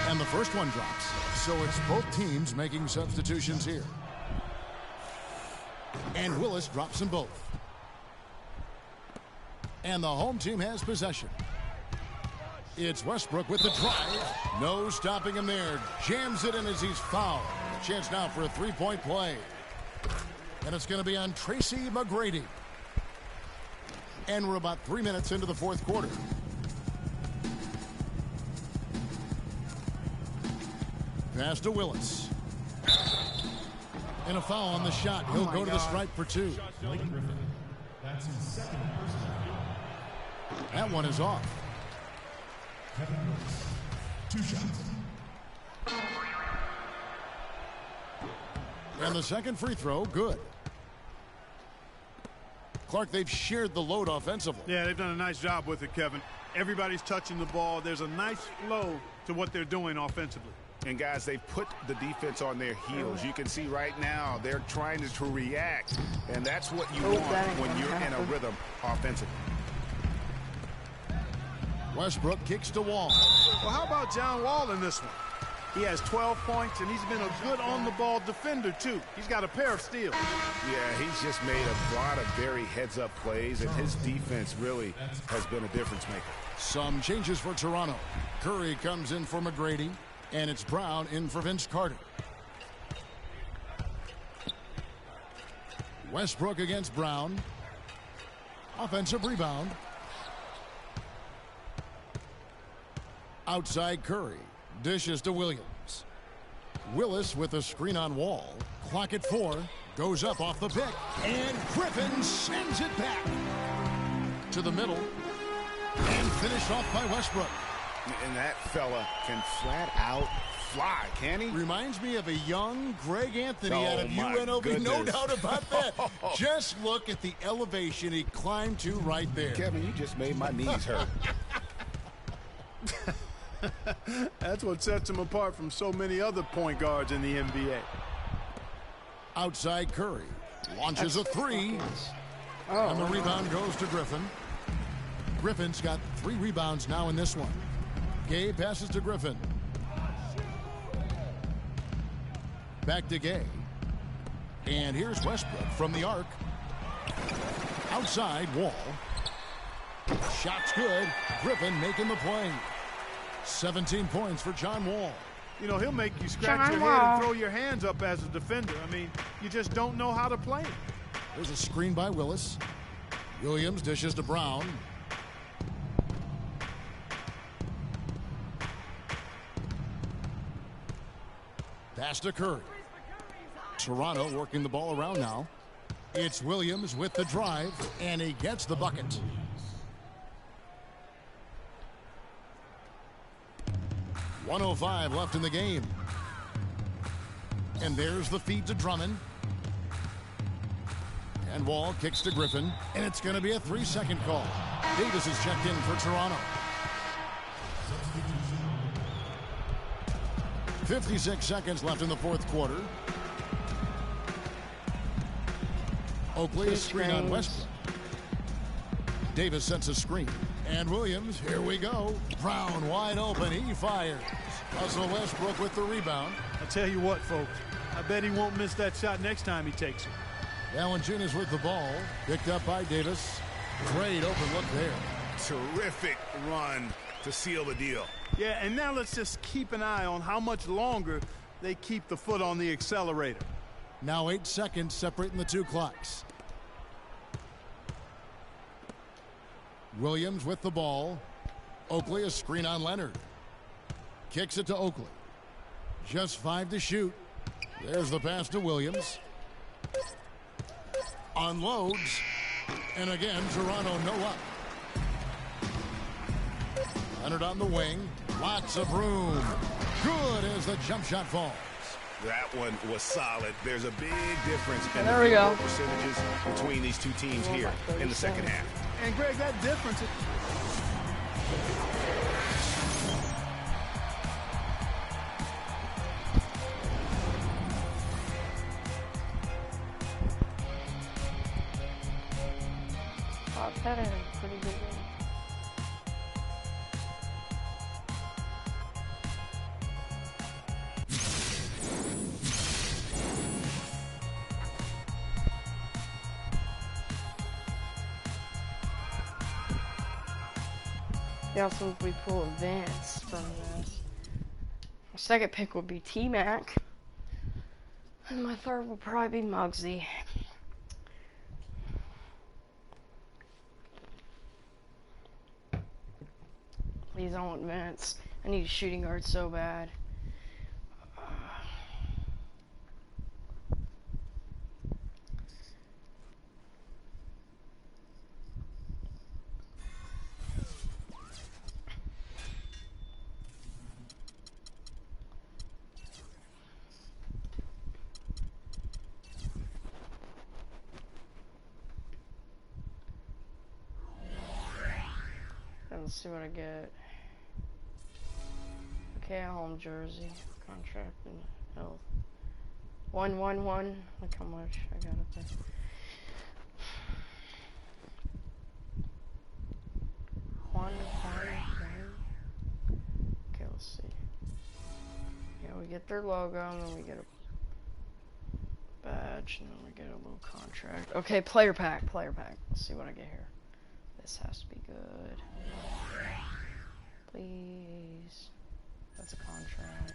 and the first one drops. So it's both teams making substitutions here. And Willis drops them both. And the home team has possession. It's Westbrook with the drive. No stopping him there. Jams it in as he's fouled. Chance now for a three-point play. And it's going to be on Tracy McGrady. And we're about 3 minutes into the fourth quarter. Pass to Willis. And a foul on the shot. He'll go to the stripe for 2. That's his second personal. That one is off. Kevin Willis, 2 shots. And the second free throw, good. Clark, they've shared the load offensively. Yeah, they've done a nice job with it, Kevin. Everybody's touching the ball. There's a nice flow to what they're doing offensively. And, guys, they've put the defense on their heels. You can see right now they're trying to react, and that's what you want when you're in a rhythm offensively. Westbrook kicks to Wall. Well, how about John Wall in this one? He has 12 points, and he's been a good on-the-ball defender, too. He's got a pair of steals. Yeah, he's just made a lot of very heads-up plays, and his defense really has been a difference maker. Some changes for Toronto. Curry comes in for McGrady, and it's Brown in for Vince Carter. Westbrook against Brown. Offensive rebound. Outside Curry. Dishes to Williams. Willis with a screen on Wall. Clock at 4. Goes up off the pick. And Griffin sends it back to the middle. And finished off by Westbrook. And that fella can flat out fly, can he? Reminds me of a young Greg Anthony out of UNLV. Goodness. No doubt about that. Just look at the elevation he climbed to right there. Kevin, you just made my knees hurt. That's what sets him apart from so many other point guards in the NBA. Outside Curry. Launches a 3. And the rebound goes to Griffin. Griffin's got 3 rebounds now in this one. Gay passes to Griffin. Back to Gay. And here's Westbrook from the arc. Outside Wall. Shot's good. Griffin making the play. 17 points for John Wall. You know, he'll make you scratch your head and throw your hands up as a defender. I mean, you just don't know how to play him. There's a screen by Willis. Williams dishes to Brown. Pass to Curry. Toronto working the ball around now. It's Williams with the drive, and he gets the bucket. .105 left in the game. And there's the feed to Drummond. And Wall kicks to Griffin, and it's going to be a 3-second call. Davis is checked in for Toronto. 56 seconds left in the fourth quarter. Oakley, a screen on Westbrook. Davis sets a screen. And Williams, here we go. Brown wide open, he fires. Russell Westbrook with the rebound. I'll tell you what, folks. I bet he won't miss that shot next time he takes it. Valanciunas with the ball. Picked up by Davis. Great open look there. Terrific run to seal the deal. Yeah, and now let's just keep an eye on how much longer they keep the foot on the accelerator. Now 8 seconds separating the 2 clocks. Williams with the ball. Oakley, a screen on Leonard. Kicks it to Oakley. Just 5 to shoot. There's the pass to Williams. Unloads. And again, Toronto no up. Leonard on the wing. Lots of room. Good as the jump shot falls. That one was solid. There's a big difference in There the we field go. percentages between these two teams here in the second half. And Greg, that difference. That is a pretty good game. Yeah, so if we pull events from this, my second pick would be T-Mac, and my third will probably be Muggsy. Please, I want Vince. I need a shooting guard so bad. Let's see what I get. Okay, home jersey, contract and health. 111. Look how much I got up there. One. Okay, let's see. Yeah, we get their logo, and then we get a badge, and then we get a little contract. Okay, player pack. Let's see what I get here. This has to be good. Please. That's a contract.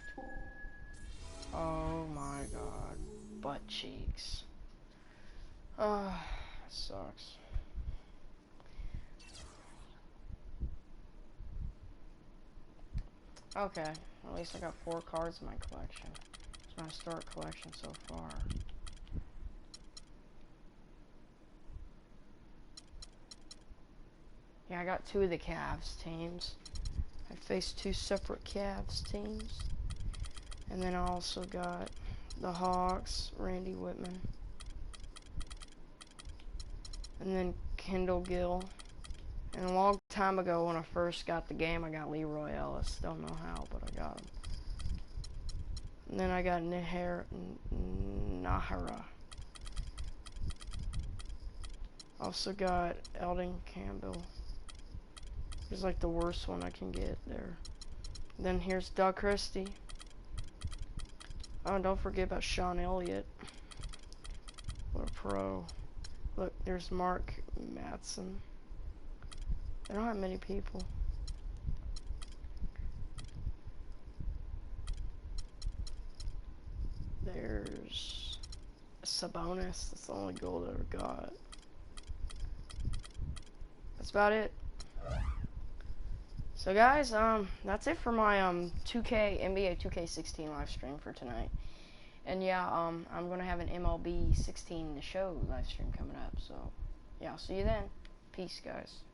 Oh my god. Butt cheeks. Oh, that sucks. Okay, at least I got 4 cards in my collection. It's my start collection so far. Yeah, I got 2 of the Cavs teams. I faced 2 separate Cavs teams. And then I also got the Hawks, Randy Whitman. And then Kendall Gill. And a long time ago when I first got the game, I got Leroy Ellis. Don't know how, but I got him. And then I got Nahara. Also got Eldon Campbell. It's like the worst one I can get there. Then here's Doug Christie. Oh, don't forget about Sean Elliott. What a pro. Look, there's Mark Matson. They don't have many people. There's Sabonis. That's the only gold I ever got. That's about it. So guys, that's it for my NBA2K16 live stream for tonight. And yeah, I'm gonna have an MLB 16 The Show live stream coming up. So yeah, I'll see you then. Peace, guys.